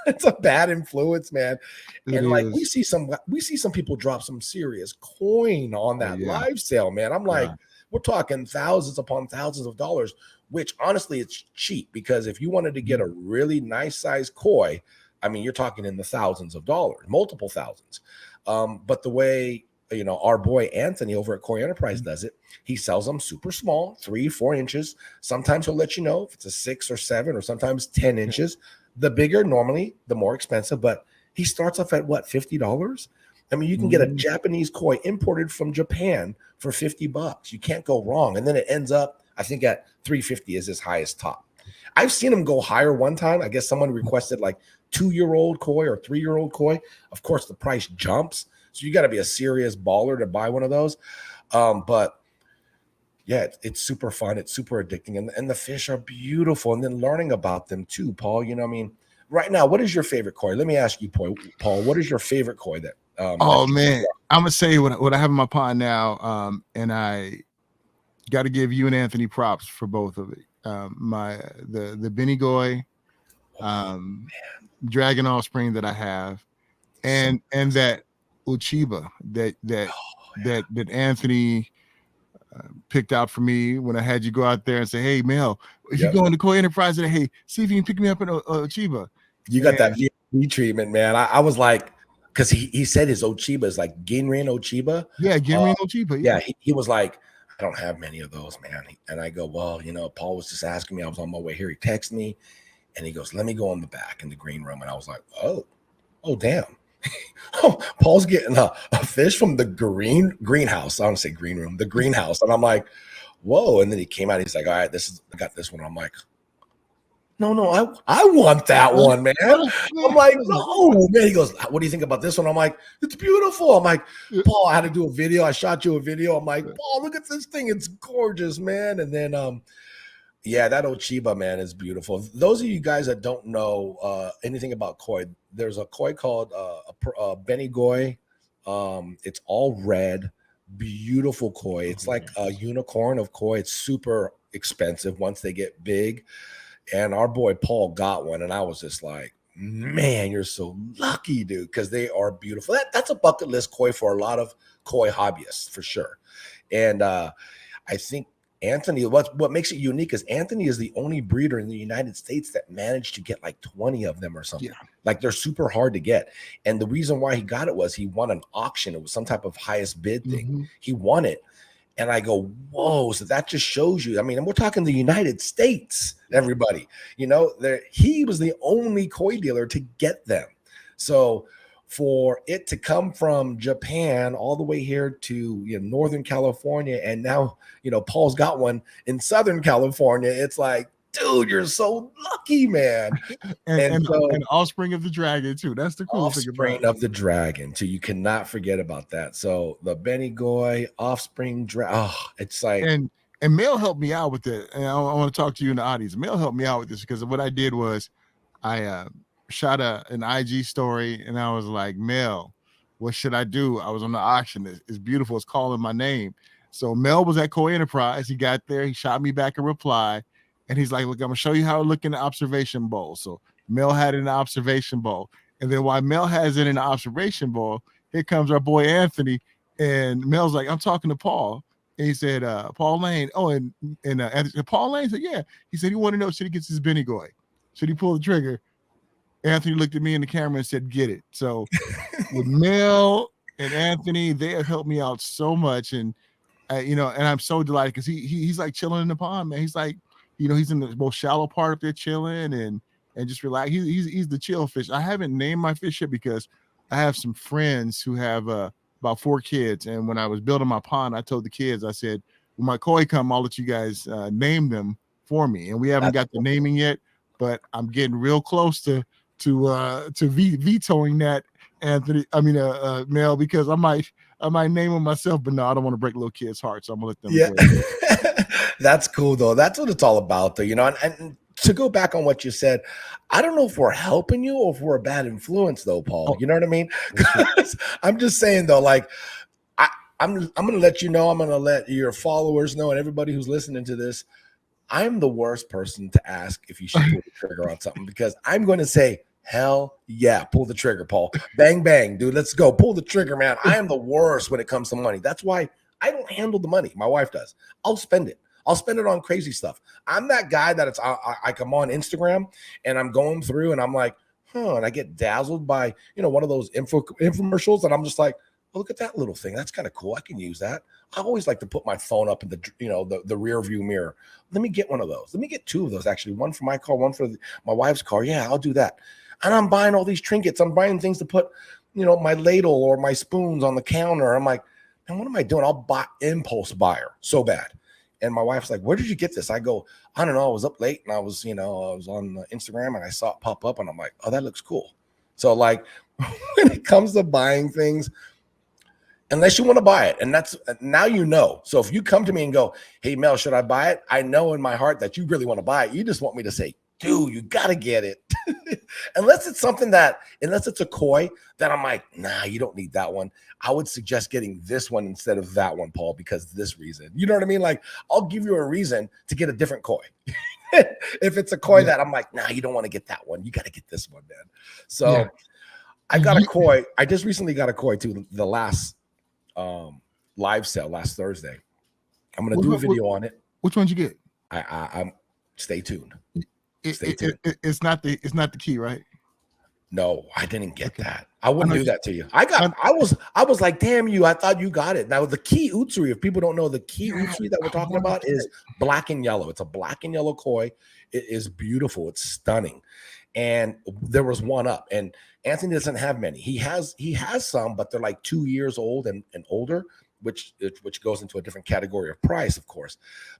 it's a bad influence, man. And like we see some people drop some serious coin on that live sale, man. I'm like, we're talking thousands upon thousands of dollars, which honestly it's cheap because if you wanted to get a really nice size koi, I mean, you're talking in the thousands of dollars, multiple thousands. But the way, you know, our boy Anthony over at Koi Enterprise does it, he sells them super small, 3-4 inches. Sometimes he'll let you know if it's a 6 or 7 or sometimes 10 inches. The bigger, normally, the more expensive, but he starts off at what, $50? I mean, you can get a Japanese koi imported from Japan for $50. You can't go wrong. And then it ends up, I think, at $350 is his highest top. I've seen him go higher one time. I guess someone requested like 2-year-old koi or 3-year-old koi. Of course, the price jumps. So you got to be a serious baller to buy one of those. But yeah, it's super fun. It's super addicting. And the fish are beautiful. And then learning about them too, Paul. You know what I mean? Right now, what is your favorite koi? Let me ask you, Paul, what is your favorite koi that man, I'm gonna say what I have in my pond now, and I got to give you and Anthony props for both of it. The Benny Goy, Dragon Offspring that I have, and that Ochiba that Anthony picked out for me when I had you go out there and say, hey Mel, if you go into Koi Enterprise, hey, see if you can pick me up in Ochiba. You got that VIP treatment, man. I was like, because he said his Ochiba is like Ginrin Ochiba. Yeah, Ginrin Ochiba. Yeah, he was like, I don't have many of those, man. And I go, well, you know, Paul was just asking me. I was on my way here. He texted me, and he goes, let me go in the back in the green room. And I was like, oh, damn. Oh, Paul's getting a fish from the greenhouse. I don't say green room, the greenhouse. And I'm like, whoa. And then he came out. He's like, all right, I got this one. I'm like, no, I want that one, man. I'm like, no, man. He goes, what do you think about this one? I'm like, it's beautiful. I'm like, Paul, I had to do a video. I shot you a video. I'm like, Paul, look at this thing. It's gorgeous, man. And then, yeah, that Ochiba, man, is beautiful. Those of you guys that don't know anything about koi, there's a koi called Benny Goy. It's all red, beautiful koi. It's like a unicorn of koi. It's super expensive once they get big. And our boy Paul got one, and I was just like, man, you're so lucky, dude, because they are beautiful. That's a bucket list koi for a lot of koi hobbyists, for sure. And I think Anthony, what makes it unique is Anthony is the only breeder in the United States that managed to get like 20 of them or something. Yeah. Like they're super hard to get. And the reason why he got it was he won an auction. It was some type of highest bid thing. He won it. And I go, whoa, so that just shows you. I mean, and we're talking the United States, everybody. You know, he was the only koi dealer to get them. So for it to come from Japan all the way here to Northern California, and now, Paul's got one in Southern California, it's like, dude, you're so lucky, man. and offspring of the dragon too. That's the cool thing about it. Offspring of the dragon too. You cannot forget about that. So the Benny Goy offspring it's like, and Mel helped me out with it. And I want to talk to you in the audience. Mel helped me out with this because what I did was I shot an IG story, and I was like, Mel, what should I do? I was on the auction. It's beautiful. It's calling my name. So Mel was at Koi Enterprise. He got there. He shot me back a reply, and he's like, look, I'm gonna show you how to look in the observation bowl. So Mel had it in the observation bowl, and then while Mel has it in the observation bowl, here comes our boy Anthony, and Mel's like, I'm talking to Paul. And he said, Paul Lane. Oh, and Paul Lane said, yeah. He said he wanted to know, should he get his Benny Goy? Should he pull the trigger? Anthony looked at me in the camera and said, get it. So with Mel and Anthony, they have helped me out so much. And, and I'm so delighted because he's like chilling in the pond, man. He's like, he's in the most shallow part up there chilling and just relax. He's the chill fish. I haven't named my fish yet because I have some friends who have about 4 kids. And when I was building my pond, I told the kids, I said, when my koi come, I'll let you guys name them for me. And we haven't got the naming yet, but I'm getting real close to vetoing that, Anthony. Mel, because I might name them myself, but no, I don't want to break little kids' hearts. So I'm gonna let them. Yeah, that's cool though. That's what it's all about, though. And to go back on what you said, I don't know if we're helping you or if we're a bad influence, though, Paul. You know what I mean? I'm just saying though, like I'm gonna let you know. I'm gonna let your followers know, and everybody who's listening to this. I'm the worst person to ask if you should pull the trigger on something because I'm going to say, hell yeah, pull the trigger, Paul. Bang, bang, dude, let's go. Pull the trigger, man. I am the worst when it comes to money. That's why I don't handle the money. My wife does. I'll spend it. I'll spend it on crazy stuff. I'm that guy that I come on Instagram and I'm going through and I'm like, and I get dazzled by, one of those infomercials and I'm just like, oh, look at that little thing. That's kind of cool. I can use that. I always like to put my phone up in the rear view mirror. Let me get one of those. Let me get 2 of those, actually. One for my car, one for my wife's car. Yeah, I'll do that. And I'm buying all these trinkets. I'm buying things to put, my ladle or my spoons on the counter. I'm like, man, what am I doing? I'll buy impulse buyer so bad. And my wife's like, where did you get this? I go, I don't know. I was up late and I was on Instagram and I saw it pop up and I'm like, oh, that looks cool. So like when it comes to buying things, unless you want to buy it. And that's now, so if you come to me and go, hey, Mel, should I buy it? I know in my heart that you really want to buy it. You just want me to say, dude, you got to get it. unless it's a koi that I'm like, nah, you don't need that one. I would suggest getting this one instead of that one, Paul, because this reason. You know what I mean? Like, I'll give you a reason to get a different koi. If it's a koi that I'm like, nah, you don't want to get that one. You got to get this one, man. So I got a koi. I just recently got a koi too. The last live sale last Thursday. I'm gonna do a video on it. Which one'd you get? I'm stay tuned. It's not the key, right? No, I didn't get that. I wouldn't do that to you. I was like, damn you, I thought you got it. Now the key utsuri, if people don't know, the key utsuri that we're talking about is black and yellow. It's a black and yellow koi. It is beautiful. It's stunning. And there was one up, and Anthony doesn't have many. He has some, but they're like 2 years old and older, which goes into a different category of price, of course.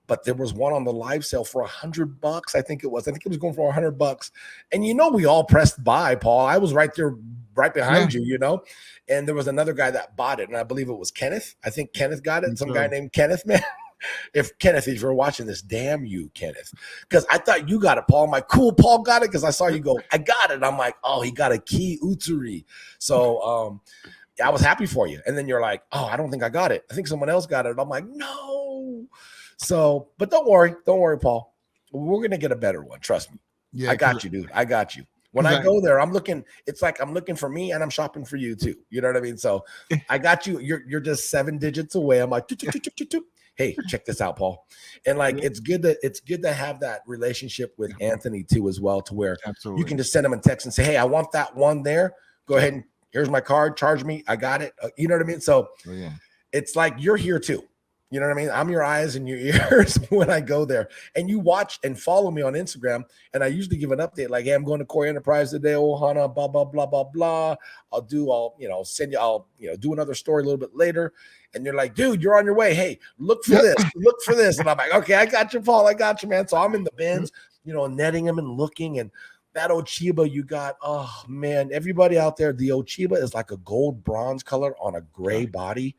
But there was one on the live sale for $100. I think it was going for $100. And we all pressed buy, Paul. I was right there, right behind you, And there was another guy that bought it, and I believe it was Kenneth. I think Kenneth got it. Some guy named Kenneth, man. If you're watching this, damn you, Kenneth, because I thought you got it, Paul. I'm like, cool, Paul got it, because I saw you go, I got it. I'm like, oh, he got a key utsuri. So I was happy for you. And then you're like, oh, I don't think I got it. I think someone else got it. I'm like, no. So, but don't worry, Paul. We're gonna get a better one. Trust me. Yeah, I got you, dude. I got you. When I go there, I'm looking for me and I'm shopping for you too. You know what I mean? So I got you. You're just 7 digits away. I'm like, hey, check this out, Paul. And like, it's good to have that relationship with Anthony too, as well, to where you can just send him a text and say, hey, I want that one there. Go ahead and here's my card. Charge me. I got it. You know what I mean? So it's like, you're here too. You know what I mean? I'm your eyes and your ears when I go there, and you watch and follow me on Instagram. And I usually give an update like, hey, I'm going to Koi Enterprise today. Oh, Hana, blah, blah, blah, blah, blah. I'll send you, I'll do another story a little bit later. And you're like, dude, you're on your way. Hey, look for this, look for this. And I'm like, okay, I got you, Paul. I got you, man. So I'm in the bins, netting them and looking. And that Ochiba you got, oh man, everybody out there, the Ochiba is like a gold bronze color on a gray body.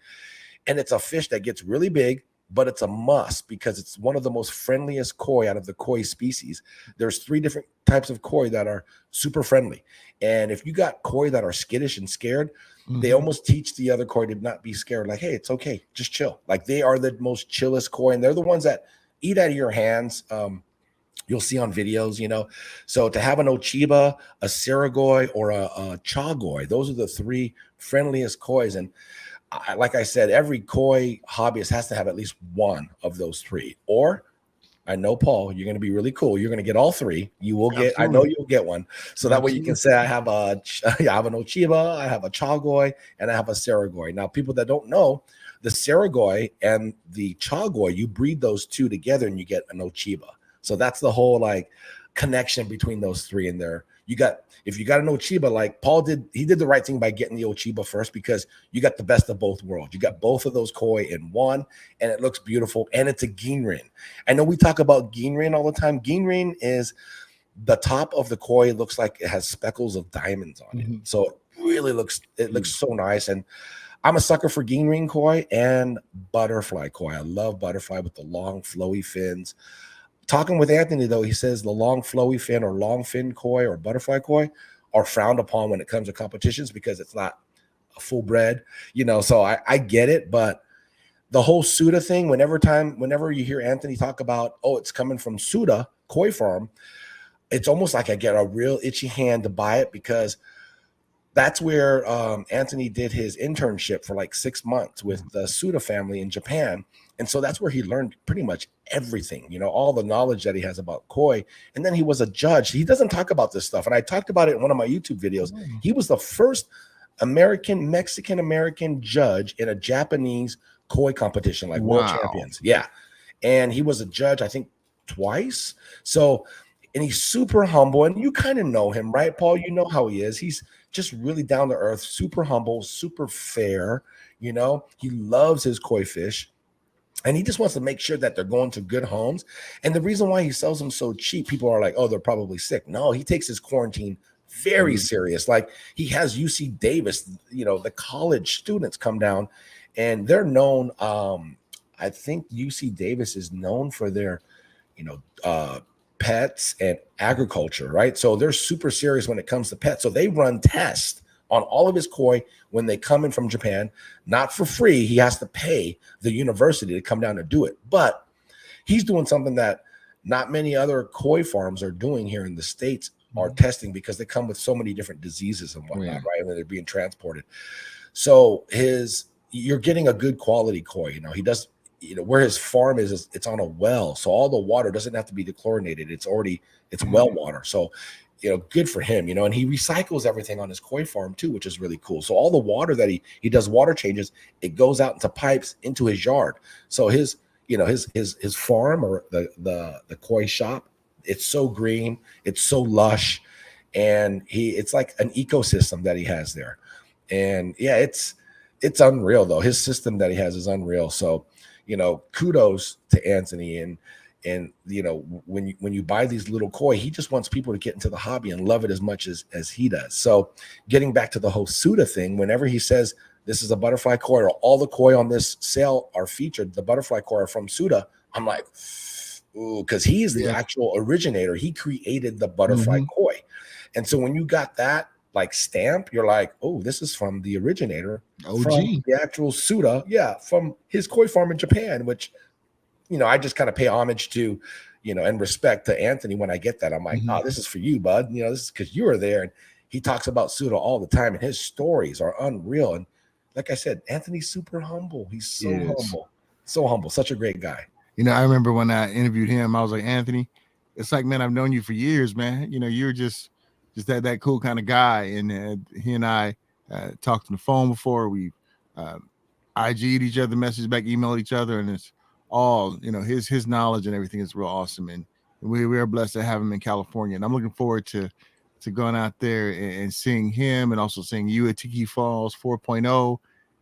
And it's a fish that gets really big. but it's a must because it's one of the most friendliest koi out of the koi species. There's 3 different types of koi that are super friendly. And if you got koi that are skittish and scared, they almost teach the other koi to not be scared. Like, hey, it's okay. Just chill. Like they are the most chillest koi. And they're the ones that eat out of your hands. You'll see on videos, you know. So to have an Ochiba, a Saragoi, or a Chagoi, those are the 3 friendliest kois. And like I said, every koi hobbyist has to have at least one of those 3. Or I know, Paul, you're going to be really cool. You're going to get all 3. You will get, I know you'll get one. So that way you can say, I have an Ochiba, I have a Chagoi, and I have a Saragoi. Now, people that don't know, the Saragoi and the Chagoi, you breed those 2 together and you get an Ochiba. So that's the whole like connection between those 3 in there. If you got an Ochiba, like Paul did, he did the right thing by getting the Ochiba first because you got the best of both worlds. You got both of those koi in one, and it looks beautiful, and it's a ginrin. I know we talk about ginrin all the time. Ginrin is the top of the koi looks like it has speckles of diamonds on it. So it really looks so nice. And I'm a sucker for ginrin koi and butterfly koi. I love butterfly with the long flowy fins. Talking with Anthony, though, he says the long flowy fin or long fin koi or butterfly koi are frowned upon when it comes to competitions because it's not a full bred, you know. So I get it, but the whole Suda thing, whenever you hear Anthony talk about, oh, it's coming from Suda Koi Farm, it's almost like I get a real itchy hand to buy it because that's where Anthony did his internship for like 6 months with the Suda family in Japan. And so that's where he learned pretty much everything, you know, all the knowledge that he has about koi. And then he was a judge. He doesn't talk about this stuff. And I talked about it in one of my YouTube videos. He was the first Mexican-American judge in a Japanese koi competition, like world champions. Yeah. And he was a judge, I think, twice. So, and he's super humble. And you kind of know him, right, Paul? You know how he is. He's just really down to earth, super humble, super fair. You know, he loves his koi fish. And he just wants to make sure that they're going to good homes. And the reason why he sells them so cheap, people are like, oh, they're probably sick. No, he takes his quarantine very serious. Like he has UC Davis, you know, the college students come down and they're known. I think UC Davis is known for their, you know, pets and agriculture, right? So they're super serious when it comes to pets. So they run tests on all of his koi when they come in from Japan, not for free. He has to pay the university to come down and do it. But he's doing something that not many other koi farms are doing here in the States, are testing, because they come with so many different diseases and whatnot, right? And they're being transported. So you're getting a good quality koi. You know, he does, you know, where his farm is it's on a well. So all the water doesn't have to be dechlorinated. It's well water. So, you know, good for him, you know, and he recycles everything on his koi farm too, which is really cool. So all the water that he does water changes, it goes out into pipes into his yard. So his farm or the koi shop, it's so green, it's so lush, and it's like an ecosystem that he has there. And yeah, it's unreal though. His system that he has is unreal. So, you know, kudos to Anthony. And you know, when you buy these little koi, he just wants people to get into the hobby and love it as much as he does. So getting back to the whole Suda thing, whenever he says this is a butterfly koi or all the koi on this sale are featured, the butterfly koi are from Suda, I'm like, ooh, because he is the actual originator. He created the butterfly koi. And so when you got that like stamp, you're like, oh, this is from the originator, from the actual Suda, from his koi farm in Japan, which, you know, I just kind of pay homage to, you know, and respect to Anthony when I get that. I'm like, oh, this is for you, bud. You know, this is because you were there. And he talks about Suda all the time, and his stories are unreal. And like I said, Anthony's super humble. He's so humble, such a great guy. You know, I remember when I interviewed him, I was like, Anthony, it's like, man, I've known you for years, man. You know, you're just that cool kind of guy. And he and I talked on the phone before. We IG'd each other, messaged back, emailed each other, and it's all, you know, his knowledge and everything is real awesome. And we are blessed to have him in California. And I'm looking forward to going out there and seeing him, and also seeing you at Tiki Falls 4.0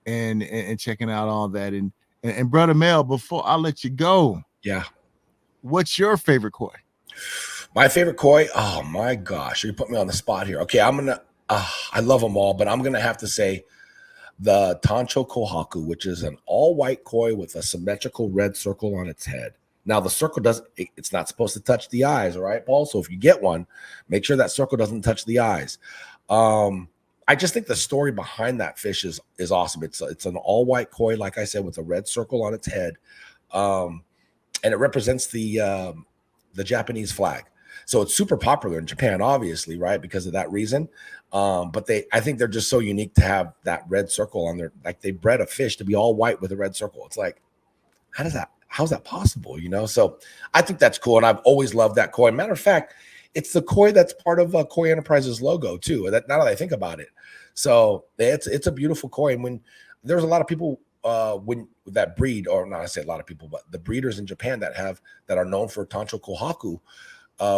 and checking out all that. And Brother Mel, before I let you go, what's your favorite koi? My favorite koi, oh my gosh, you put me on the spot here. Okay, I'm gonna I love them all, but I'm gonna have to say the Tancho Kohaku, which is an all-white koi with a symmetrical red circle on its head. Now the circle it's not supposed to touch the eyes, all right, Paul? So if you get one, make sure that circle doesn't touch the eyes. I just think the story behind that fish is awesome. It's an all-white koi, like I said, with a red circle on its head. And it represents the Japanese flag. So it's super popular in Japan, obviously, right? Because of that reason. But I think they're just so unique to have that red circle on there. Like they bred a fish to be all white with a red circle. It's like, how's that possible? So I think that's cool. And I've always loved that koi. Matter of fact, it's the koi that's part of Koi Enterprises logo too. Now that I think about it. So it's a beautiful koi. And when there's a lot of people when that breed, or not I say a lot of people, but the breeders in Japan that are known for Tancho Kohaku,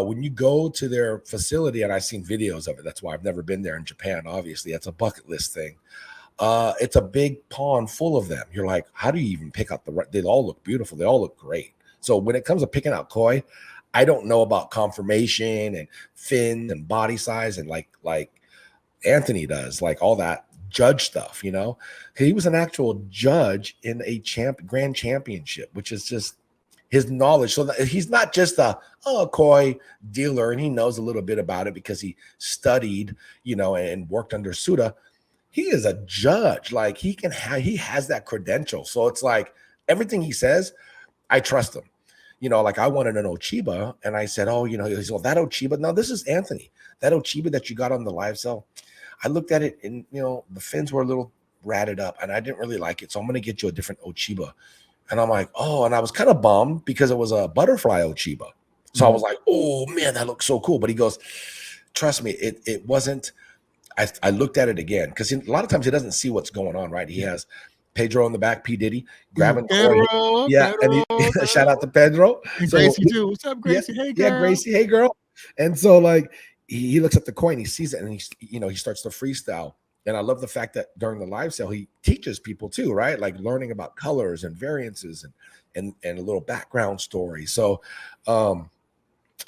when you go to their facility, and I've seen videos of it, that's why I've never been there in Japan. Obviously, that's a bucket list thing. It's a big pond full of them. You're like, how do you even pick out they all look beautiful. They all look great. So when it comes to picking out koi, I don't know about conformation and fin and body size and like Anthony does, like all that judge stuff. He was an actual judge in a grand championship, which is just his knowledge. So he's not just a koi dealer and he knows a little bit about it because he studied, and worked under Suda. He is a judge. Like he has that credential. So it's like everything he says, I trust him. Like I wanted an Ochiba and I said, he's well, that Ochiba. No, this is Anthony. That Ochiba that you got on the live cell. I looked at it and, the fins were a little ratted up and I didn't really like it. So I'm going to get you a different Ochiba. And I'm like, and I was kind of bummed because it was a butterfly Ochiba. So I was like, oh man, that looks so cool. But he goes, trust me, it wasn't. I looked at it again because a lot of times he doesn't see what's going on, right? He has Pedro in the back, P. Diddy, grabbing Pedro, yeah, Pedro, and shout out to Pedro. And Gracie too. What's up, Gracie? Yeah, hey, girl. Yeah, Gracie. Hey, girl. And so like he looks at the coin, he sees it, and he starts to freestyle. And I love the fact that during the live sale, he teaches people too, right? Like learning about colors and variances and a little background story. So,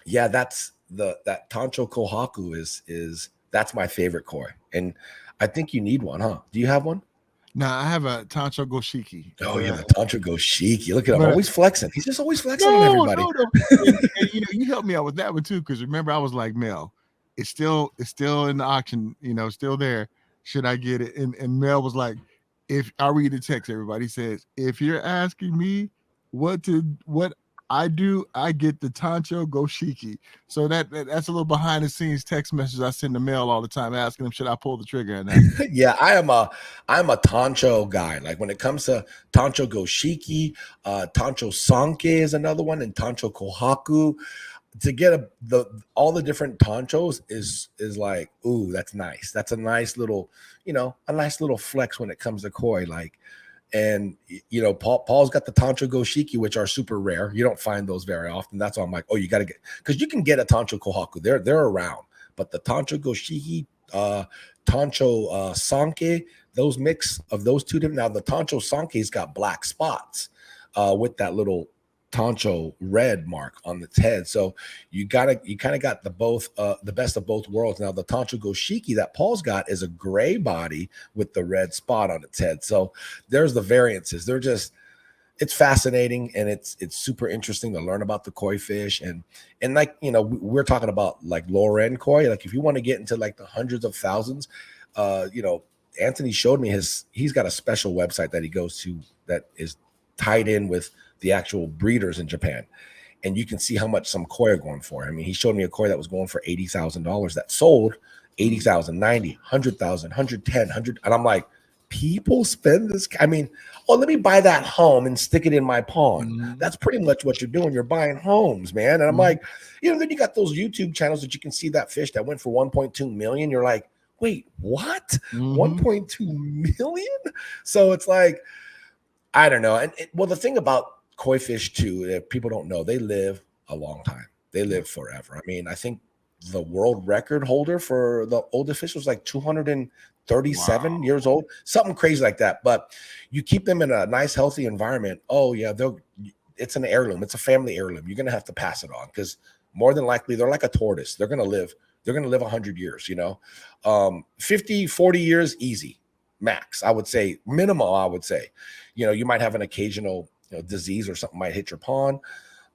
yeah, that's that Tancho Kohaku is that's my favorite koi. And I think you need one, huh? Do you have one? No, I have a Tancho Goshiki. Oh, yeah, the Tancho Goshiki. Look at him, always flexing. He's just always flexing on everybody. No. and, you helped me out with that one too, because remember I was like, Mel, it's still in the auction, still there. Should I get it? And Mel was like, if I read the text, everybody says, if you're asking me what I do, I get the Tancho Goshiki. So that's a little behind the scenes text message I send to Mel all the time asking him, should I pull the trigger on that? Yeah, I'm a Tancho guy. Like when it comes to Tancho Goshiki, Tancho Sanke is another one, and Tancho Kohaku. To get all the different Tanchos is like, ooh, that's nice. That's a nice little, a nice little flex when it comes to koi. Like, and Paul's got the Tancho Goshiki, which are super rare. You don't find those very often. That's why I'm like, oh, you got to get, because you can get a Tancho Kohaku. They're around, but the Tancho Goshiki, Tancho Sanke, those mix of those two different. Now the Tancho Sanke's got black spots with that little Tancho red mark on its head. So you kind of got the best of both worlds. Now the Tancho Goshiki that Paul's got is a gray body with the red spot on its head. So there's the variances. It's fascinating and it's super interesting to learn about the koi fish and like, we're talking about like lower end koi. Like if you want to get into like the hundreds of thousands, Anthony showed me he's got a special website that he goes to that is tied in with the actual breeders in Japan. And you can see how much some koi are going for. I mean, he showed me a koi that was going for $80,000 that sold 80,000, 90, 100,000, 110, 100. And I'm like, people spend this. I mean, let me buy that home and stick it in my pond. Mm-hmm. That's pretty much what you're doing. You're buying homes, man. And I'm like, then you got those YouTube channels that you can see that fish that went for 1.2 million. You're like, wait, what? 1.2 million? So it's like, I don't know. And the thing about koi fish too, that people don't know, they live a long time. They live forever. I mean, I think the world record holder for the oldest fish was like 237 years old, something crazy like that. But you keep them in a nice, healthy environment. Oh yeah, it's an heirloom. It's a family heirloom. You're gonna have to pass it on because more than likely they're like a tortoise. They're gonna live 100 years. 50, 40 years, easy. max. I would say minimal. I would say, you might have an occasional disease or something might hit your pond.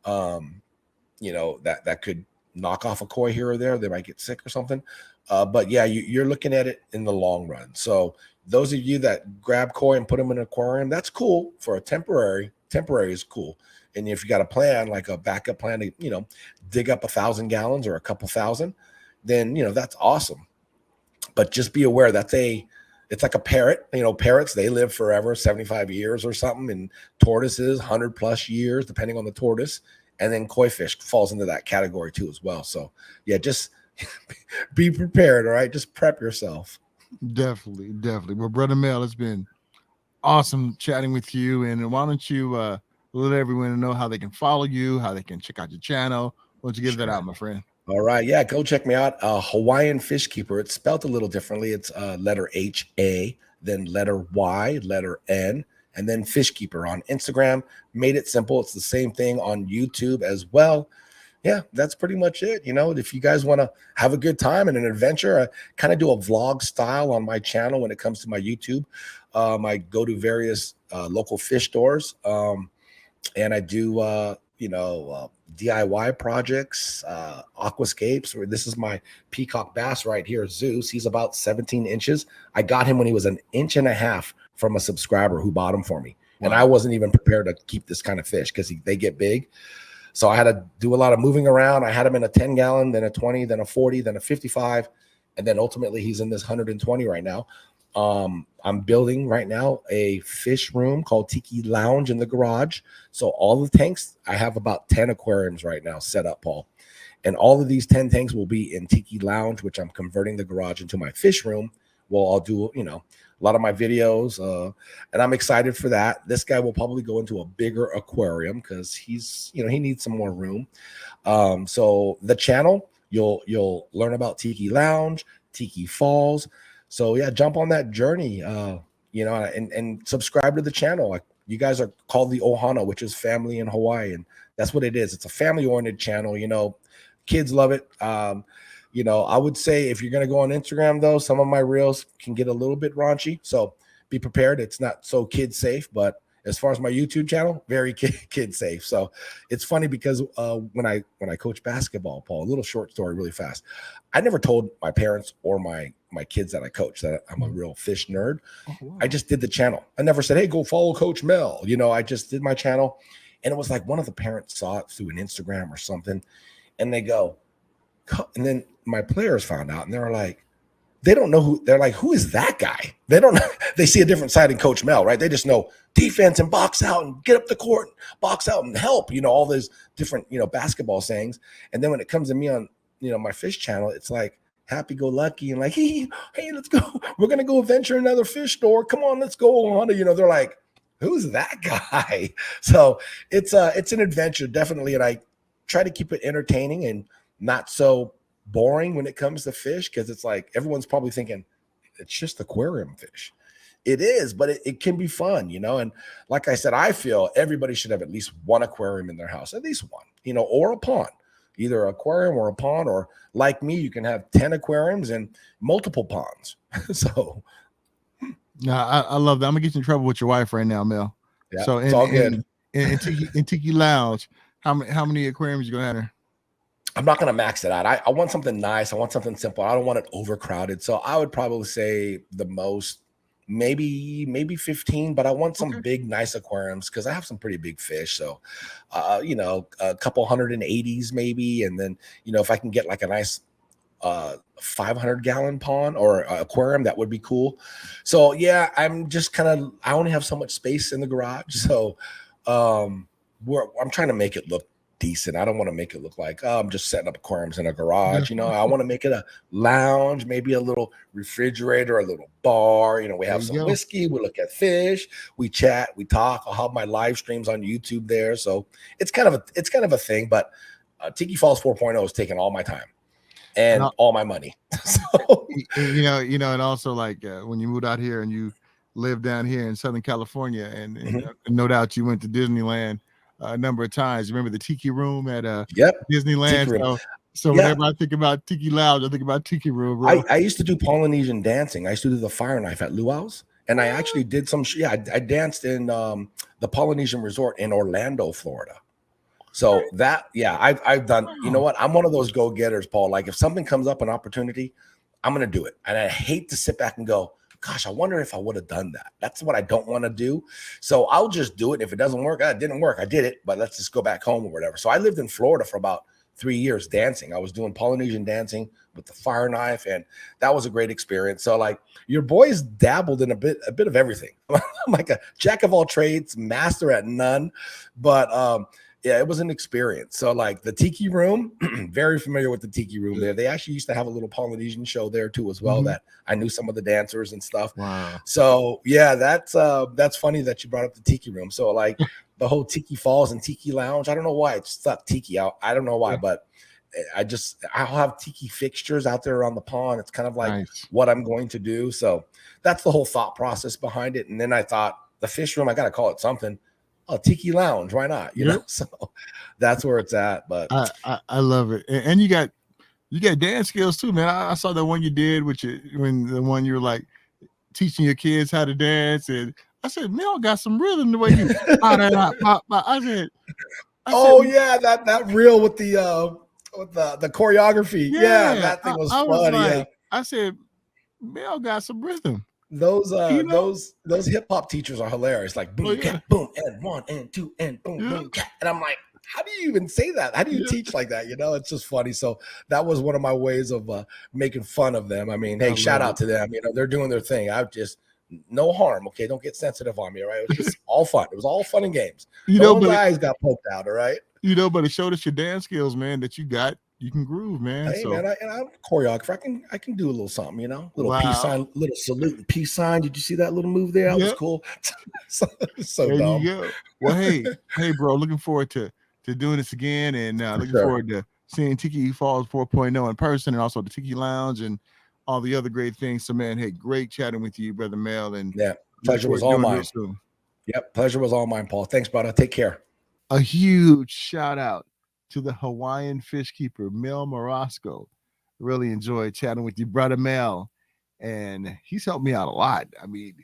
That could knock off a koi here or there. They might get sick or something. But yeah, you're looking at it in the long run. So those of you that grab koi and put them in an aquarium, that's cool for a temporary. Temporary is cool. And if you got a plan, like a backup plan to, dig up 1,000 gallons or a couple thousand, then, that's awesome. But just be aware it's like a parrot. Parrots, they live forever, 75 years or something. And tortoises, 100 plus years, depending on the tortoise. And then koi fish falls into that category too as well. So yeah, just be prepared. All right. Just prep yourself. Definitely. Well, Brother Mel, it's been awesome chatting with you. And why don't you let everyone know how they can follow you, how they can check out your channel? Why don't you give that out, my friend? All right. Yeah. Go check me out. Hawaiian Fish Keeper. It's spelled a little differently. It's letter H-A, then letter Y, letter N, and then Fish Keeper on Instagram. Made it simple. It's the same thing on YouTube as well. Yeah, that's pretty much it. If you guys want to have a good time and an adventure, I kind of do a vlog style on my channel when it comes to my YouTube. I go to various local fish stores, and I do, DIY projects, aquascapes. This is my peacock bass right here, Zeus. He's about 17 inches. I got him when he was 1.5 inches from a subscriber who bought him for me. Wow. And I wasn't even prepared to keep this kind of fish because they get big. So I had to do a lot of moving around. I had him in a 10 gallon, then a 20, then a 40, then a 55. And then ultimately he's in this 120 right now. I'm building right now a fish room called Tiki Lounge in the garage. So all the tanks, I have about 10 aquariums right now set up, Paul. And all of these 10 tanks will be in Tiki Lounge, which I'm converting the garage into my fish room. Well, I'll do, a lot of my videos, and I'm excited for that. This guy will probably go into a bigger aquarium because he's, he needs some more room. So the channel, you'll learn about Tiki Lounge, Tiki Falls. So yeah, jump on that journey, and subscribe to the channel. Like, you guys are called the Ohana, which is family in Hawaii, and that's what it is. It's a family-oriented channel. Kids love it. I would say if you're going to go on Instagram, though, some of my reels can get a little bit raunchy. So be prepared. It's not so kid safe, but as far as my YouTube channel, very kid safe. So it's funny because when I coach basketball, Paul, a little short story really fast. I never told my parents or my kids that I coach that I'm a real fish nerd. Oh, wow. I just did the channel. I never said, hey, go follow Coach Mel. I just did my channel. And it was like one of the parents saw it through an Instagram or something. And they go, and then my players found out, and they're like, they don't know who, they're like, who is that guy? They don't know. They see a different side in Coach Mel, right? They just know defense and box out and get up the court, box out and help, all those different, basketball sayings. And then when it comes to me on, my fish channel, it's like happy-go-lucky and like, hey, let's go. We're going to go venture another fish store. Come on, let's go on. They're like, who's that guy? So it's an adventure, definitely. And I try to keep it entertaining and not so boring when it comes to fish, because it's like everyone's probably thinking it's just aquarium fish. It is, but it can be fun, and like I said, I feel everybody should have at least one aquarium in their house, at least one, or a pond, either an aquarium or a pond, or like me, you can have 10 aquariums and multiple ponds. So no, I love that. I'm gonna get you in trouble with your wife right now, Mel. Yeah, so it's all good. In Tiki Lounge, how many aquariums you gonna have there? I'm not going to max it out. I want something nice. I want something simple. I don't want it overcrowded. So I would probably say the most, maybe 15, but I want some big, nice aquariums because I have some pretty big fish. So, a couple 180s maybe. And then, if I can get like a nice 500-gallon pond or aquarium, that would be cool. So yeah, I'm just I only have so much space in the garage. So I'm trying to make it look decent. I don't want to make it look like, oh, I'm just setting up aquariums in a garage. I want to make it a lounge, maybe a little refrigerator, a little bar. We have some whiskey, we look at fish, we chat, we talk. I'll have my live streams on YouTube there. So it's kind of a thing, but Tiki Falls 4.0 is taking all my time and all my money. So and also like when you moved out here and you live down here in Southern California, and no doubt you went to Disneyland a number of times. Remember the Tiki Room at Disneyland? So whenever I think about Tiki Lounge, I think about Tiki Room, bro. I used to do Polynesian dancing. I used to do the fire knife at Luau's, And I actually did some. I danced in the Polynesian Resort in Orlando, Florida. So that, I've done. You know what? I'm one of those go getters, Paul. Like if something comes up, an opportunity, I'm gonna do it. And I hate to sit back and go, gosh, I wonder if I would have done that. That's what I don't want to do. So I'll just do it. If it doesn't work, it didn't work. I did it, but let's just go back home or whatever. So I lived in Florida for about 3 years dancing. I was doing Polynesian dancing with the fire knife, and that was a great experience. So like your boys dabbled in a bit of everything. I'm like a jack of all trades, master at none. But yeah, it was an experience. So like the Tiki Room, very familiar with the Tiki Room there. They actually used to have a little Polynesian show there too as well, that I knew some of the dancers and stuff. Wow. So yeah, that's funny that you brought up the Tiki Room. So like the whole Tiki Falls and Tiki Lounge, I don't know why it stuck Tiki out. I don't know why, but I'll have Tiki fixtures out there around the pond. It's kind of like what I'm going to do. So that's the whole thought process behind it. And then I thought the fish room, I got to call it something. Oh, Tiki Lounge, why not? You know, so that's where it's at. But I love it, and you got dance skills too, man. I saw the one you did with the one you were like teaching your kids how to dance, and I said, Mel got some rhythm the way you. I said, yeah, that reel with the choreography, that thing was funny. Like, I said, Mel got some rhythm. Those hip hop teachers are hilarious. Like boom, cat, boom, and 1 and 2 and boom, boom, cat. And I'm like, how do you even say that? How do you teach like that? You know, it's just funny. So that was one of my ways of making fun of them. I mean, hey, shout out to them. You know, they're doing their thing. I just no harm. Okay, don't get sensitive on me. All right, it was just all fun. It was all fun and games. No guys got poked out. All right. You know, but it showed us your dance skills, man. That you got. You can groove, man. Hey, man, I'm a choreographer. I can do a little something, you know, little peace sign, little salute and peace sign. Did you see that little move there? That was cool. so there dumb. You go. Well, hey, bro, looking forward to doing this again, and looking forward to seeing Tiki Falls 4.0 in person, and also the Tiki Lounge and all the other great things. So, man, hey, great chatting with you, brother Mel, and pleasure was all mine. Yep, pleasure was all mine, Paul. Thanks, brother. Take care. A huge shout out to the Hawaiian fish keeper, Mel Marasco. Really enjoyed chatting with you, brother Mel. And he's helped me out a lot. I mean,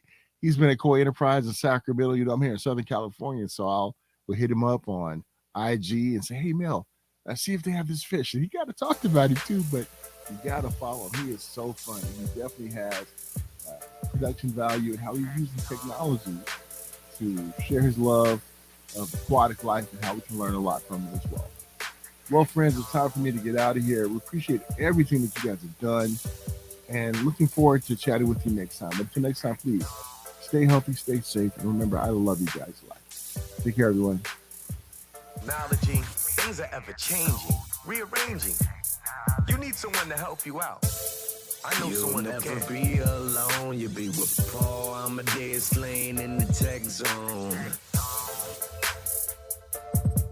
he's been at Koi Enterprise in Sacramento. You know, I'm here in Southern California, so we'll hit him up on IG and say, hey, Mel, let's see if they have this fish. And he got to talk about it too, but you got to follow him. He is so funny. He definitely has production value and how he uses technology to share his love of aquatic life and how we can learn a lot from it as well. Well, friends, it's time for me to get out of here. We appreciate everything that you guys have done and looking forward to chatting with you next time. But until next time, please stay healthy, stay safe, and remember, I love you guys a lot. Take care, everyone. Technology, things are ever changing, rearranging. You need someone to help you out. I know someone that can. You'll never be alone. You'll be with Paul Amadeus Lane in the tech zone.